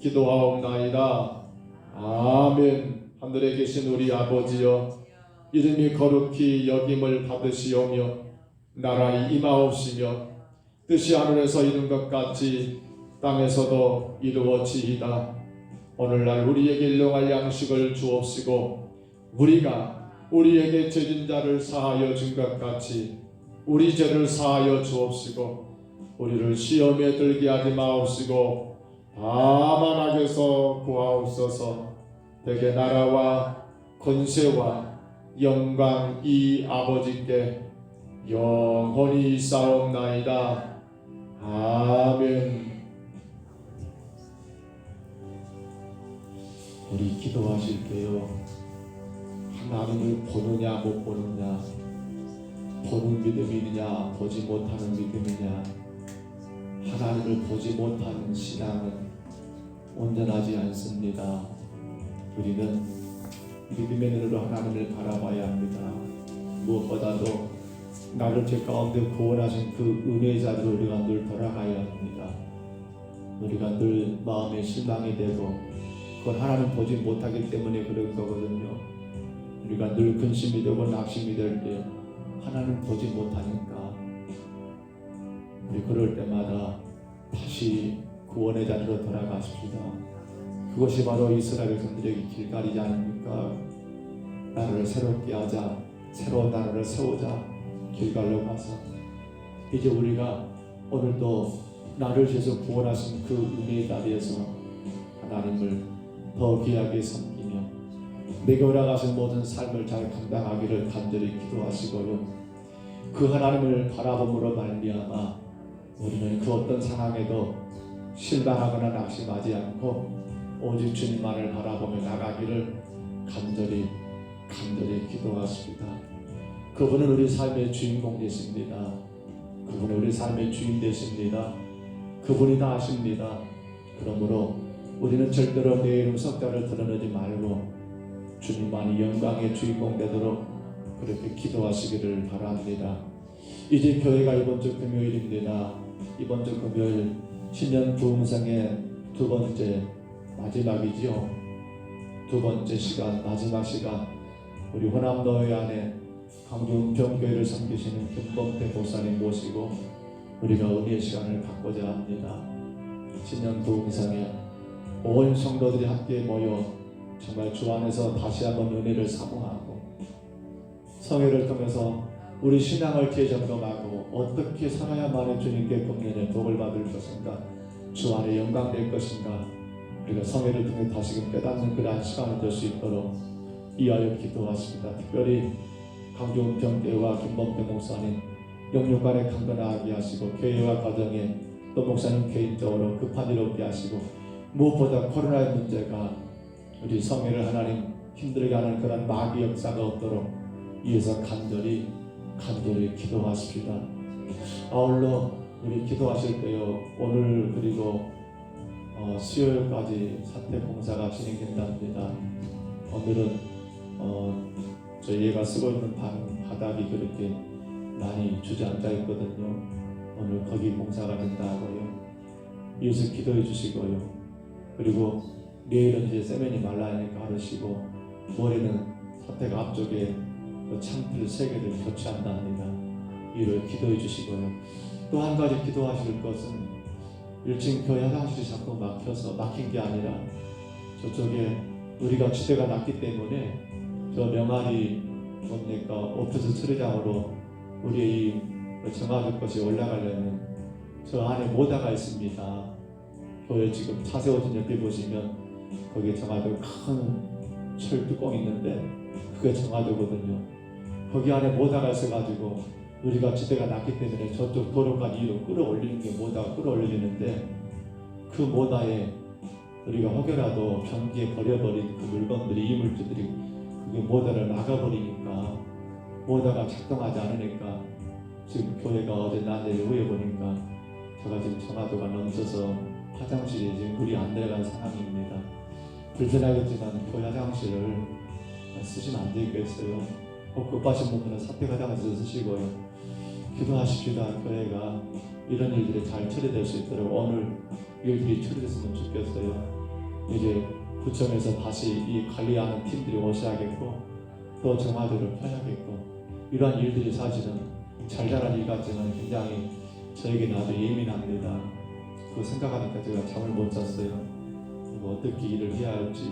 기도하옵나이다. 아멘. 하늘에 계신 우리 아버지여 이름이 거룩히 여김을 받으시오며 나라의 임하옵시며 뜻이 하늘에서 이룬 것 같이 땅에서도 이루어지이다. 오늘날 우리에게 일용할 양식을 주옵시고 우리가 우리에게 죄진 자를 사하여 준 것 같이 우리 죄를 사하여 주옵시고 우리를 시험에 들게 하지 마옵시고 다만 악에서 구하옵소서. 대개 나라와 권세와 영광이 아버지께 영원히 싸움나이다. 아멘. 우리 기도하실 때요 하나님을 보느냐 못 보느냐 보는 믿음이냐 보지 못하는 믿음이냐 하나님을 보지 못하는 신앙은 온전하지 않습니다. 우리는 믿음의 눈으로 하나님을 바라봐야 합니다. 무엇보다도 나를 죄 가운데 구원하신 그 은혜의 자리로 우리가 늘 돌아가야 합니다. 우리가 늘 마음에 실망이 되고 그건 하나님 보지 못하기 때문에 그런 거거든요. 우리가 늘 근심이 되고 낙심이 될 때 하나님 보지 못하니까 우리 그럴 때마다 다시 구원의 자리로 돌아가십시다. 그것이 바로 이스라엘 백성들에게 길갈이지 않습니까? 나라를 새롭게 하자, 새로운 나라를 세우자 길갈로 가서 이제 우리가 오늘도 나를 위해서 구원하신 그 은혜의 자리에서 하나님을 더 귀하게 섬기며 내게 허락하신 모든 삶을 잘 감당하기를 간절히 기도하시고요. 그 하나님을 바라봄으로 말미암아 우리는 그 어떤 상황에도 실망하거나 낙심하지 않고 오직 주님만을 바라보며 나가기를 간절히 기도하십니다. 그분은 우리 삶의 주인공 되십니다. 그분은 우리 삶의 주인 되십니다. 그분이 다 아십니다. 그러므로 우리는 절대로 내 이름 석자를 드러내지 말고 주님만이 영광의 주인공 되도록 그렇게 기도하시기를 바랍니다. 이제 교회가 이번 주 금요일입니다. 이번 주 금요일 신년 부흥성의 두 번째 마지막이지요. 두 번째 시간, 마지막 시간 우리 호남노회 안에 강주 은평교회를 섬기시는 김범태 목사님 모시고 우리가 은혜의 시간을 갖고자 합니다. 신년 부흥성에 온 성도들이 함께 모여 정말 주 안에서 다시 한번 은혜를 사모하고 성회를 통해서 우리 신앙을 재점검하고 어떻게 살아야만이 주님께 금년에 복을 받을 것인가, 주 안에 영광될 것인가, 우리가 성회를 통해 다시금 깨닫는 그러한 시간이 될 수 있도록 이하여 기도하십니다. 특별히 강조은평 대와 김범태 목사님 영육간에 강건하게 하시고 교회와 가정에 또 목사님 개인적으로 급한 일 없게 하시고 무엇보다 코로나의 문제가 우리 성회를 하나님 힘들게 하는 그런 마귀 역사가 없도록 위해서 간절히 기도하십시다. 아울러 우리 기도하실 때요, 오늘 그리고 수요일까지 사태 봉사가 진행된답니다. 오늘은 저희가 쓰고 있는 바닥이 그렇게 많이 주저앉아 있거든요. 오늘 거기 봉사가 된다고요. 이어서 기도해 주시고요. 그리고 내일은 이제 세면이 말라니까 하시고 모레는 사태가 앞쪽에 창틀 3개를 교체한답니다. 이를 기도해 주시고요. 또 한 가지 기도하실 것은 1층 교회 화장실이 자꾸 막힌 게 아니라 저쪽에 우리가 지대가 낮기 때문에 저 명아리 뭡니까 오피스 처리장으로 우리 이 정화조 것이 올라가려면 저 안에 모다가 있습니다. 교회 지금 차 세워진 옆에 보시면 거기에 정화조 큰 철뚜껑이 있는데 그게 정화조거든요. 거기 안에 모다가 있어가지고 우리가 지대가 낮기 때문에 저쪽 도로까지 위로 끌어올리는 게 모다가 끌어올리는데 그 모다에 우리가 혹여라도 변기에 버려버린 그 물건들이 이물질들이 그게 모다를 막아버리니까 모다가 작동하지 않으니까 지금 교회가 어제 낮에 후에 보니까 제가 지금 정화조가 넘쳐서 화장실에 지금 물이 안 내려간 상황입니다. 불편하겠지만 교회 화장실을 쓰시면 안 되겠어요. 꼭 급하신 분들은 사택 화장실 쓰시고요. 기도하십시다. 교회가 이런 일들이 잘 처리될 수 있도록 오늘 일들이 처리됐으면 좋겠어요. 이제 구청에서 다시 이 관리하는 팀들이 오셔야겠고 또 정화조를 펴야겠고 이러한 일들이 사실은 잘 자란 일 같지만 굉장히 저에게는 아주 예민합니다. 그거 생각하니까 제가 잠을 못 잤어요. 어떻게 일을 해야 할지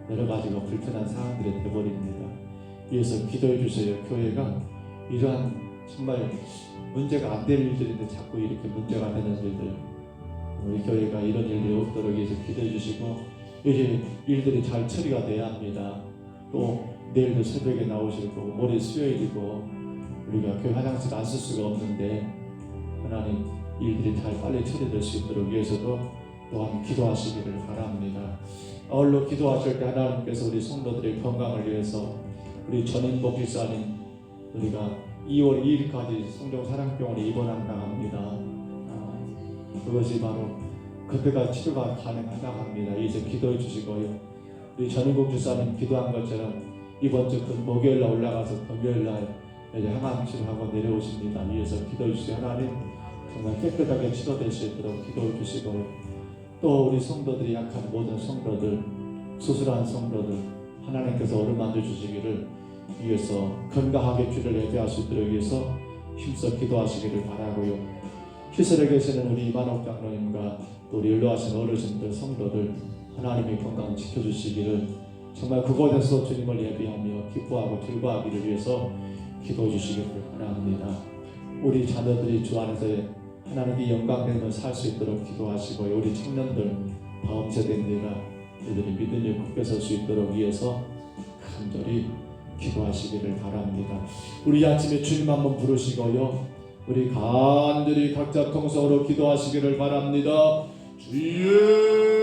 여러 가지가 불편한 상황들이 되어버립니다. 위해서 기도해 주세요. 교회가 이러한 정말 문제가 안 될 일들인데 자꾸 이렇게 문제가 되는 일들, 우리 교회가 이런 일들이 없도록 위해서 기도해 주시고 이제 일들이 잘 처리가 돼야 합니다. 또 내일도 새벽에 나오실 거고 모레 수요일이고 우리가 교회 화장실 안 쓸 수가 없는데 하나님 일들이 잘 빨리 처리될 수 있도록 위해서도 또한 기도하시기를 바랍니다. 아울러 기도하실 때 하나님께서 우리 성도들의 건강을 위해서 우리 전인복 집사님 우리가 2월 2일까지 성정사랑병원에 입원한다고 합니다. 그것이 바로 그때가 치료가 가능하다고 합니다. 이제 기도해 주시고요. 우리 전인복 집사님 기도한 것처럼 이번 주 목요일날 올라가서 금요일날 이제 항암 치료하고 내려오십니다. 위해서 기도해 주시고 하나님 정말 깨끗하게 치료될 수 있도록 기도해 주시고 또 우리 성도들이 약한 모든 성도들 수술한 성도들 하나님께서 어루만져 주시기를 위해서 건강하게 주를 예배할 수 있도록 위해서 힘써 기도하시기를 바라고요. 시설에 계시는 우리 이만옥 장로님과 또 우리 연로하신 어르신들 성도들 하나님의 건강 지켜주시기를 정말 그곳에서 주님을 예배하며 기뻐하고 즐거워하기를 위해서 기도해 주시기를 바랍니다. 우리 자녀들이 주 안에서 하나님께 영광되는 살 수 있도록 기도하시고요. 우리 청년들 다음 세대입니다. 이들이 믿음이 굳게 설 수 있도록 위해서 간절히 기도하시기를 바랍니다. 우리 아침에 주님 한번 부르시고요. 우리 간절히 각자 통성으로 기도하시기를 바랍니다. 주여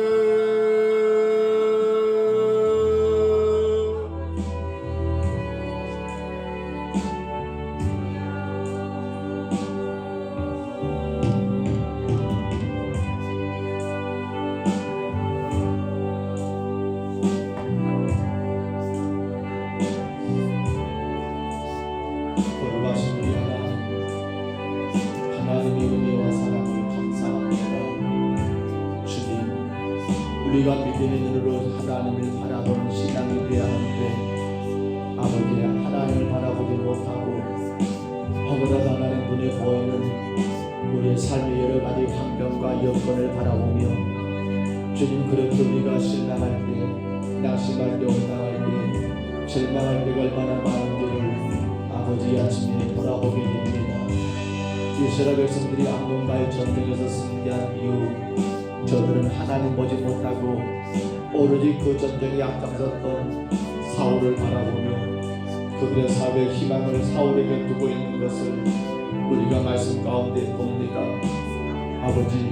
우리가 믿음의 눈으로 하나님을 바라보는 신앙이 되어야 하는데 아버지 하나님을 바라보지 못하고 혹여라도 하나님 눈에 보이는 우리의 삶의 여러 가지 환경과 여건을 바라보며 주님, 그렇게 우리가 실망할 때, 낙심할 때, 원망할 때, 절망할 때가 얼마나 많은지를 아버지 아침에 돌아보게 됩니다. 이스라엘 백성들이 암몬과의 전쟁에서 승리한 이후 저들은 하나님 보지 못하고 오로지 그 전쟁에 앞장섰던 사울을 바라보며 그들의 사업의 희망을 사울에게 두고 있는 것을 우리가 말씀 가운데 봅니다. 아버지,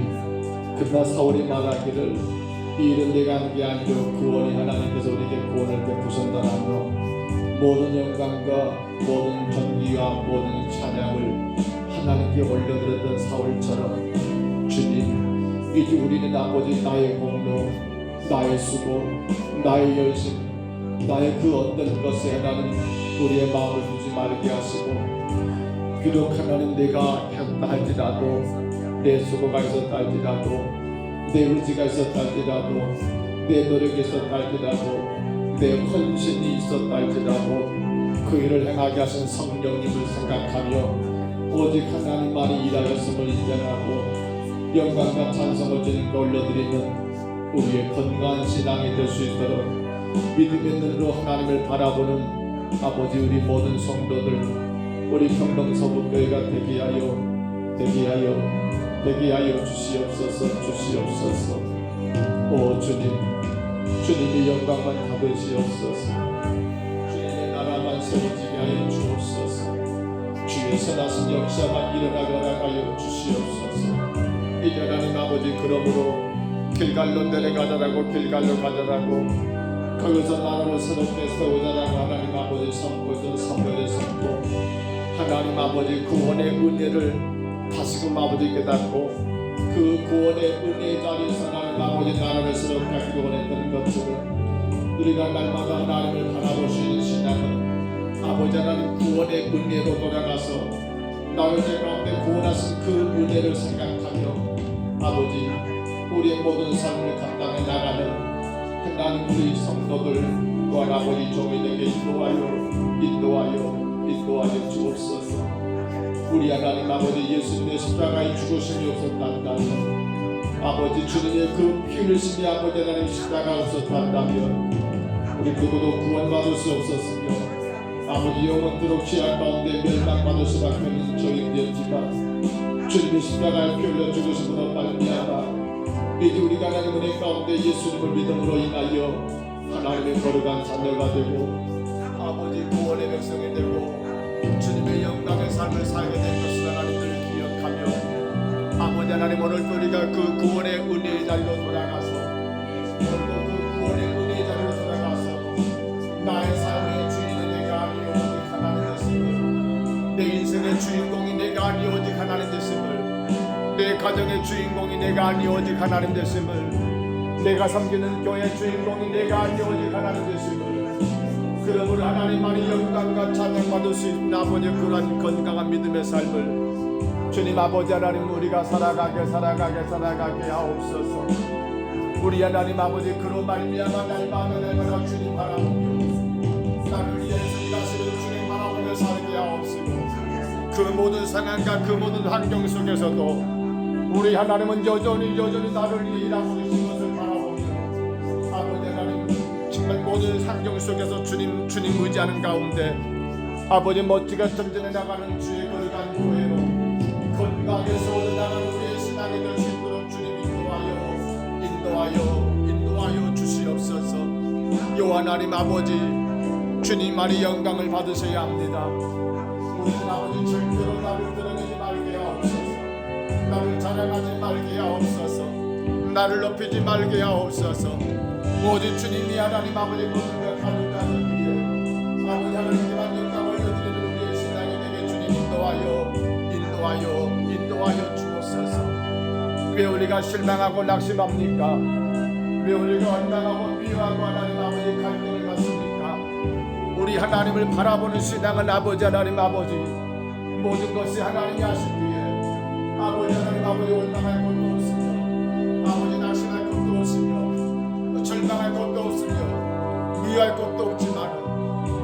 그러나 사울이 말하기를 이 일은 내가 한 게 아니요 구원이 하나님께서 우리에게 구원을 베푸신다라며 모든 영광과 모든 존귀와 모든 찬양을 하나님께 올려드렸던 사울처럼 주님, 이제 우리는 아버지 나의 공로, 나의 수고, 나의 열심, 나의 그 어떤 것에 하나님 우리의 마음을 두지 말게 하시고, 비록 하나님 내가 했다 할지라도, 내 수고가 있었다 할지라도, 내 의지가 있었다 할지라도, 내 노력이 있었다 할지라도, 내 헌신이 있었다 할지라도 그 일을 행하게 하신 성령님을 생각하며 오직 하나님만이 일하였음을 인정하고 영광과 찬송을 주님께 올려드리는 우리의 건강한 신앙이 될 수 있도록 믿음의 눈으로 하나님을 바라보는 아버지 우리 모든 성도들, 우리 평동서북교회가 되게 하여 주시옵소서. 오 주님, 주님의 영광만 받으시옵소서. 주님의 나라만 세워지게 하여 주옵소서. 주의 선하신 역사가 일어나게 하여 주시옵소서. 이제 하나님 아버지, 그러므로 길갈로 내려가자라고 길갈로 가자라고 거기서 나라를 새롭게 세우자라고 하나님 아버지 선포했던 선포의 선포, 하나님 아버지 구원의 은혜를 다시금 아버지 깨닫고 그 구원의 은혜의 자리에서 하나님 아버지 나라를 새롭게 하기를 원했던 것들을 우리가 날마다 하나님을 바라볼 수 있는 신앙은 아버지 하나님 구원의 은혜로 돌아가서 나를 제 가운데 구원하신 그 은혜를 생각하며 아버지 우리의 모든 삶을 감당해 나가는 하나님 우리 성도들 또한 아버지 종이에게 인도하여 주옵소서. 우리 하나님 아버지 예수님의 십자가의 죽으심이 없었다면, 아버지 주님의 그 피 흘리심이 아버지 하나님 십자가가 없었다면 우리 누구도 구원받을 수 없었으며 아버지 영원토록 지하 가운데 멸망받을 수밖에 없는 저희들이었지만 주님의 십자가에 피 흘려 죽으심으로 말미암아 이제 우리가 하나님 은혜 가운데 예수님을 믿음으로 인하여 하나님의 거룩한 자녀가 되고 아버지 구원의 백성이 되고 주님의 영광의 삶을 살게 된 것을 하나님을 기억하며 아버지 하나님 오늘도 우리가 그 구원의 은혜의 자리로 돌아가서 오늘도 그 구원의 은혜의 자리로 돌아가서 나의 삶의 주인은 내가 아니오 오직 하나님 되심을, 내 인생의 주인공이 내가 아니오 오직 하나님 되심을, 내 가정의 주인공이 내가 아니오 오직 하나님 되심을, 내가 섬기는 교회의 주인공이 내가 아니오 오직 하나님 되심을, 그러므로 하나님만이 영광과 찬양받을 수 있는 아버지 그러한 건강한 믿음의 삶을 주님 아버지 하나님 우리가 살아가게 하옵소서. 우리 하나님 아버지 그로 말미암아 날마다 주님 바라보며 나를 위해서 일하시는 주님 바라보며 살게 하옵시고 그 모든 상황과 그 모든 환경 속에서도 우리 하나님은 여전히 나를 위해 일하고 계신 것을 바라보며 아버지 하나님 정말 모든 환경 속에서 주님 의지하는 가운데 아버지 멋지게 전진해 나가는 주의 거룩한 교회로 건강하게 세워져 나가는 우리의 신앙이 될 수 있도록 주님 인도하여 주시옵소서. 요 하나님 아버지 주님만이 영광을 받으셔야 합니다. 우리는 아버지 절대로 나를 드러내지 말게 하옵소서. 나를 자랑하지 말게 하옵소서. 나를 높이지 말게 하옵소서. 오직 주님이 하나님 아버지 모든 것 가득하신 위에 아버지 하나님께만 영광을 올려드리는 우리의 신앙이 되게 주님 인도하여 주옵소서. 왜 우리가 실망하고 낙심합니까? 왜 우리가 원망하고 미워하고 하나님 아버지 갈등을 갖습니까? 우리 하나님을 바라보는 신앙은 아버지 하나님 아버지 모든 것이 하나님이 하시기에 아버지 하나님 아버지 원망할 것도 없으며 아버지 낙심할 것도 없으며 절망할 것도 없으며 미워할 것도 없지만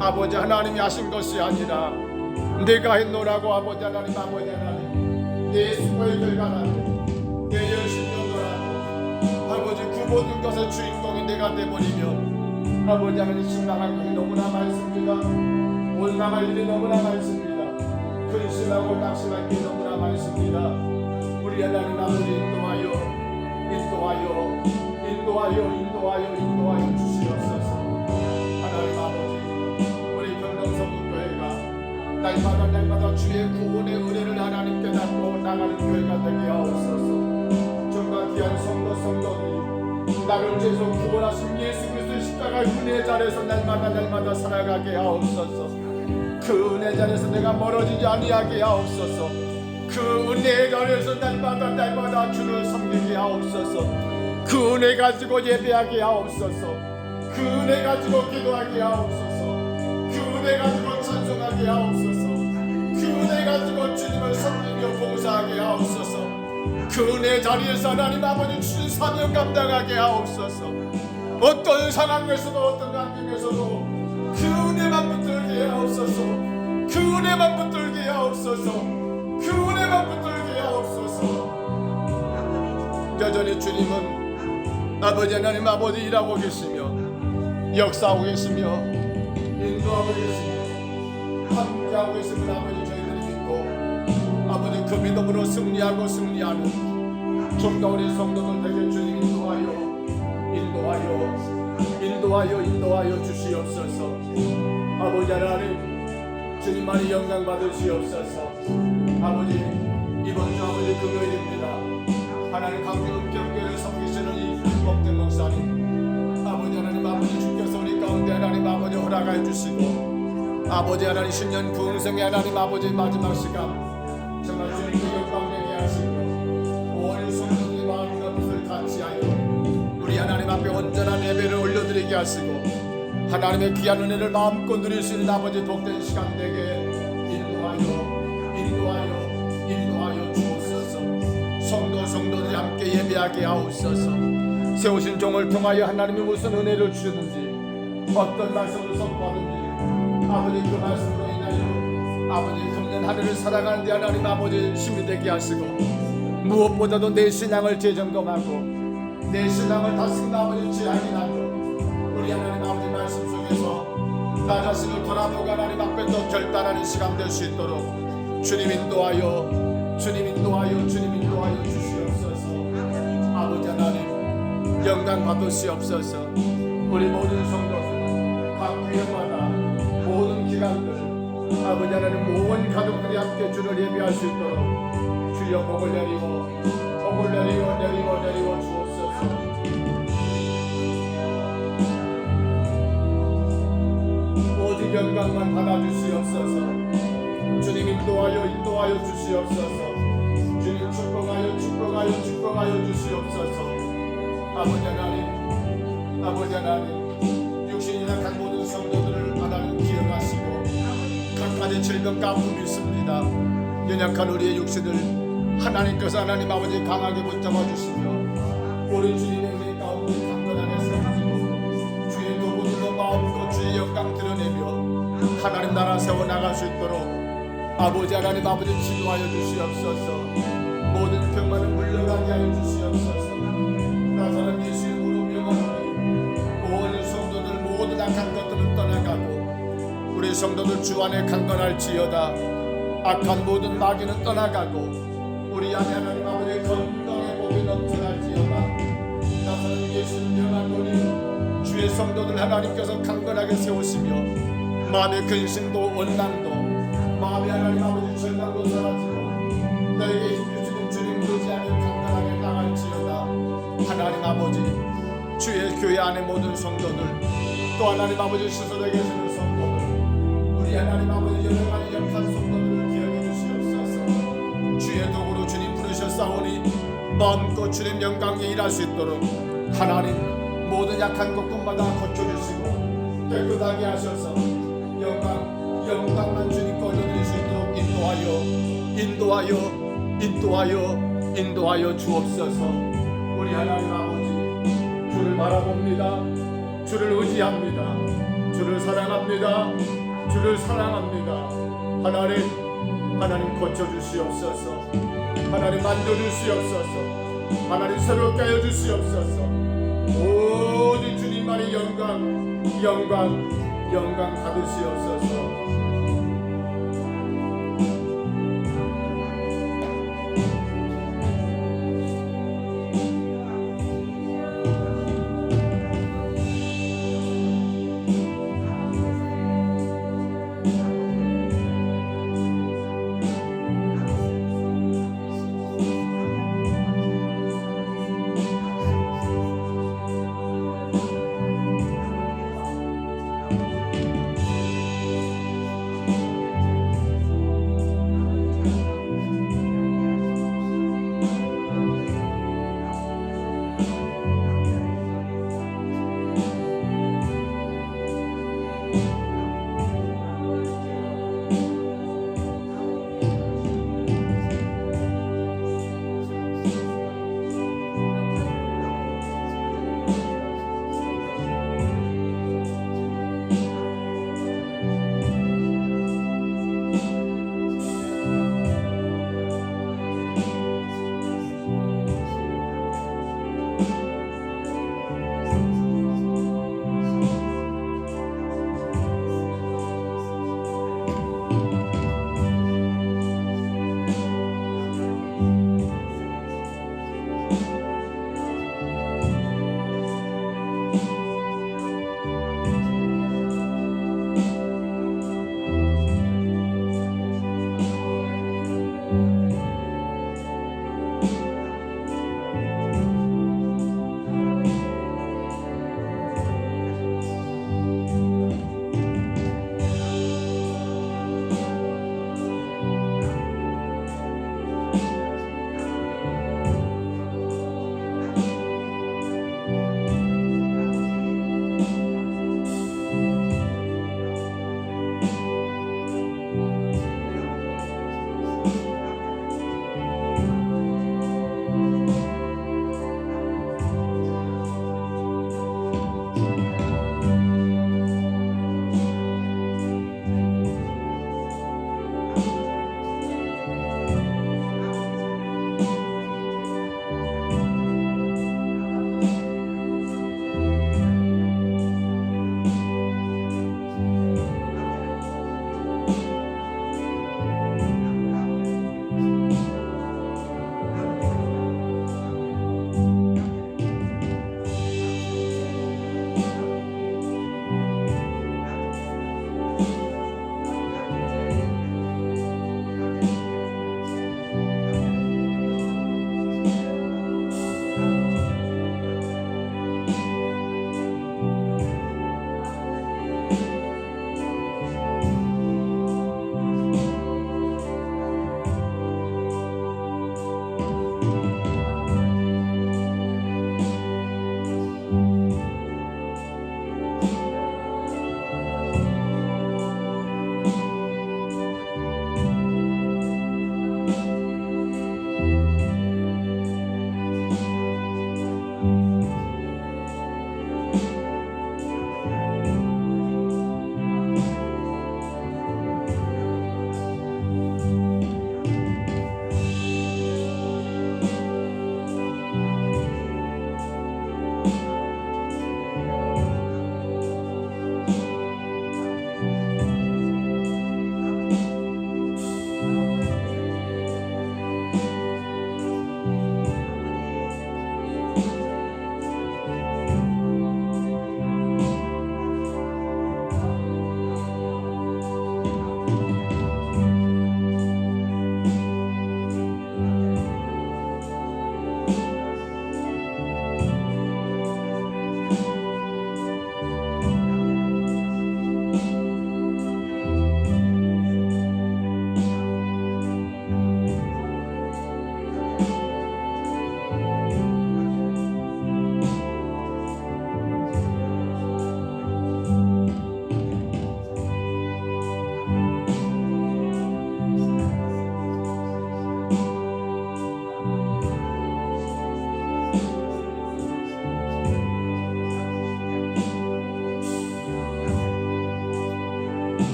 아버지 하나님이 하신 것이 아니라 내가 했노라고 아버지 하나님 내 수고의 결과라고 내 열심히 오더라고 아버지 모든 것의 주인공이 내가 돼버리면 아버지 하나님 신랑할 일이 너무나 많습니다. 올라갈 일이 너무나 많습니다. 근심하고 낙심할 일이 너무나 많습니다. 우리 하나님 아버지 인도하여 주시옵소서. 하나님 아버지 우리 경동성북교회가 날마다 주의 구원의 은혜를 하나님 깨닫고 나가는 교회가 되게 하옵소서. 정말 귀한 성도들이 나를 위해서 구원하신 예수 그리스도의 십자가의 은혜 자리에서 날마다 살아가게 하옵소서. 그 은혜 자리에서 내가 멀어지지 아니하게 하옵소서. 그 은혜 자리에서 날마다 주를 섬기게 하옵소서. 그 은혜 가지고 예배하게 하옵소서. 그 은혜 가지고 기도하게 하옵소서. 그 은혜 가지고 찬송하게 하옵소서. 그 은혜 가지고 주님을 섬기며 봉사하게 하옵소서. 그 은혜 자리에서 하나님 아버지 주신 사명 감당하게 하옵소서. 어떤 상황에서도 어떤 환경에서도 그 은혜만 붙들게 하옵소서. 그 은혜만 붙들게 하옵소서. 그 은혜만 붙들게 하옵소서. 여전히 주님은 아버지 하나님 아버지 일하고 계시며 역사하고 계시며 인도하고 계시며 함께하고 계시는 아버지 저희들이 믿고 아버지 그 믿음으로 승리하는 좀더 우리 성도들 되게 주님 인도하여 주시옵소서. 아버지 하나님 주님만이 영광 받으시옵소서. 아버지 이번 주 아버지 금요일입니다. 하나님 강경교회를 섬기시는 이 법대 목사님 아버지 하나님 아버지 주께서 우리 가운데 하나님 아버지 허락해 주시고 아버지 하나님 신년 부흥성의 하나님 아버지 마지막 시간 정말 주님께 영광 되게 하시고 온 성도들의 마음과 뜻을 같이하여 우리 하나님 앞에 온전한 예배를 올려드리게 하시고 하나님의 귀한 은혜를 마음껏 누릴 수 있는 아버지 복된 시간 되게 인도하여 주옵소서. 성도들이 함께 예배하게 하옵소서. 세우신 종을 통하여 하나님이 무슨 은혜를 주셨는지 어떤 말씀을 선포하는지 아버지 그 말씀으로 인하여 아버지 금년 한 해를 살아가는 데 하나님 아버지 힘이 되게 하시고 무엇보다도 내 신앙을 재점검하고 내 신앙을 다스리는 아버지 지향이나며 우리 하나님 아버지 말씀 속에서 나 자신을 돌아보고 하나님 앞에 또 결단하는 시간 될 수 있도록 주님 인도하여 주시옵소서. 아버지 하나님 영광 받으시옵소서. 우리 모든 성도들 각 교회마다 모든 기관들 아버지 하나님 모든 가족들이 함께 주를 예배할 수 있도록 주여 복을 내리고 주옵소서. 오직 영광만 받아주시옵소서. 주님 인도하여 주시옵소서. 주님 축복하여 주시옵소서. 아버지 하나님 육신이 약한 모든 성도들을 하나님 기억하시고 각가지 질병과 아픔이 있습니다. 연약한 우리의 육신을 하나님께서 하나님 아버지 강하게 붙잡아 주시며 우리 주님의 은혜 가운데 강건하게 세워지고 주의 도구들로 마음껏 주의 영광 드러내며 하나님 나라 세워나갈 수 있도록 아버지 하나님 아버지 치료하여 주시옵소서. 모든 병만을 물러가게 하여 주시옵소서. 나사렛 예수 이름으로 명하노니 온 성도들 모든 악한 것들은 떠나가고 우리 성도들 주 안에 강건할지어다. 악한 모든 마귀는 떠나가고 우리 안에 하나님 아버지 건강의 복이 넘쳐날지어다. 나사렛 예수 명하노니 주의 성도들 하나님께서 강건하게 세우시며 마음의 근심도 원망도 마음의 하나님 아버지 절망도 사라지고 너에게 힘주시는 주님 의지하며 강건하게 나갈지어다. 하나님 아버지 주의 교회 안의 모든 성도들 또 하나님 아버지 시설에 계시는 성도들 우리 하나님 아버지 여러 가지 약한 성도들을 기억해 주시옵소서. 주의 도구로 주님 부르셨사오니 마음껏 주님 영광에 일할 수 있도록 하나님 모든 약한 것뿐마다 고쳐주시고 깨끗하게 하셔서 영광만 주님께 올려드릴 수 있도록 인도하여 주옵소서. 우리 하나님 아버지 주를 바라봅니다. 주를 의지합니다. 주를 사랑합니다. 하나님 고쳐주시옵소서. 하나님 만져주시옵소서. 하나님 새롭게 하여 주시옵소서. 오직 주님만의 영광 받으시옵소서.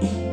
주옵소서.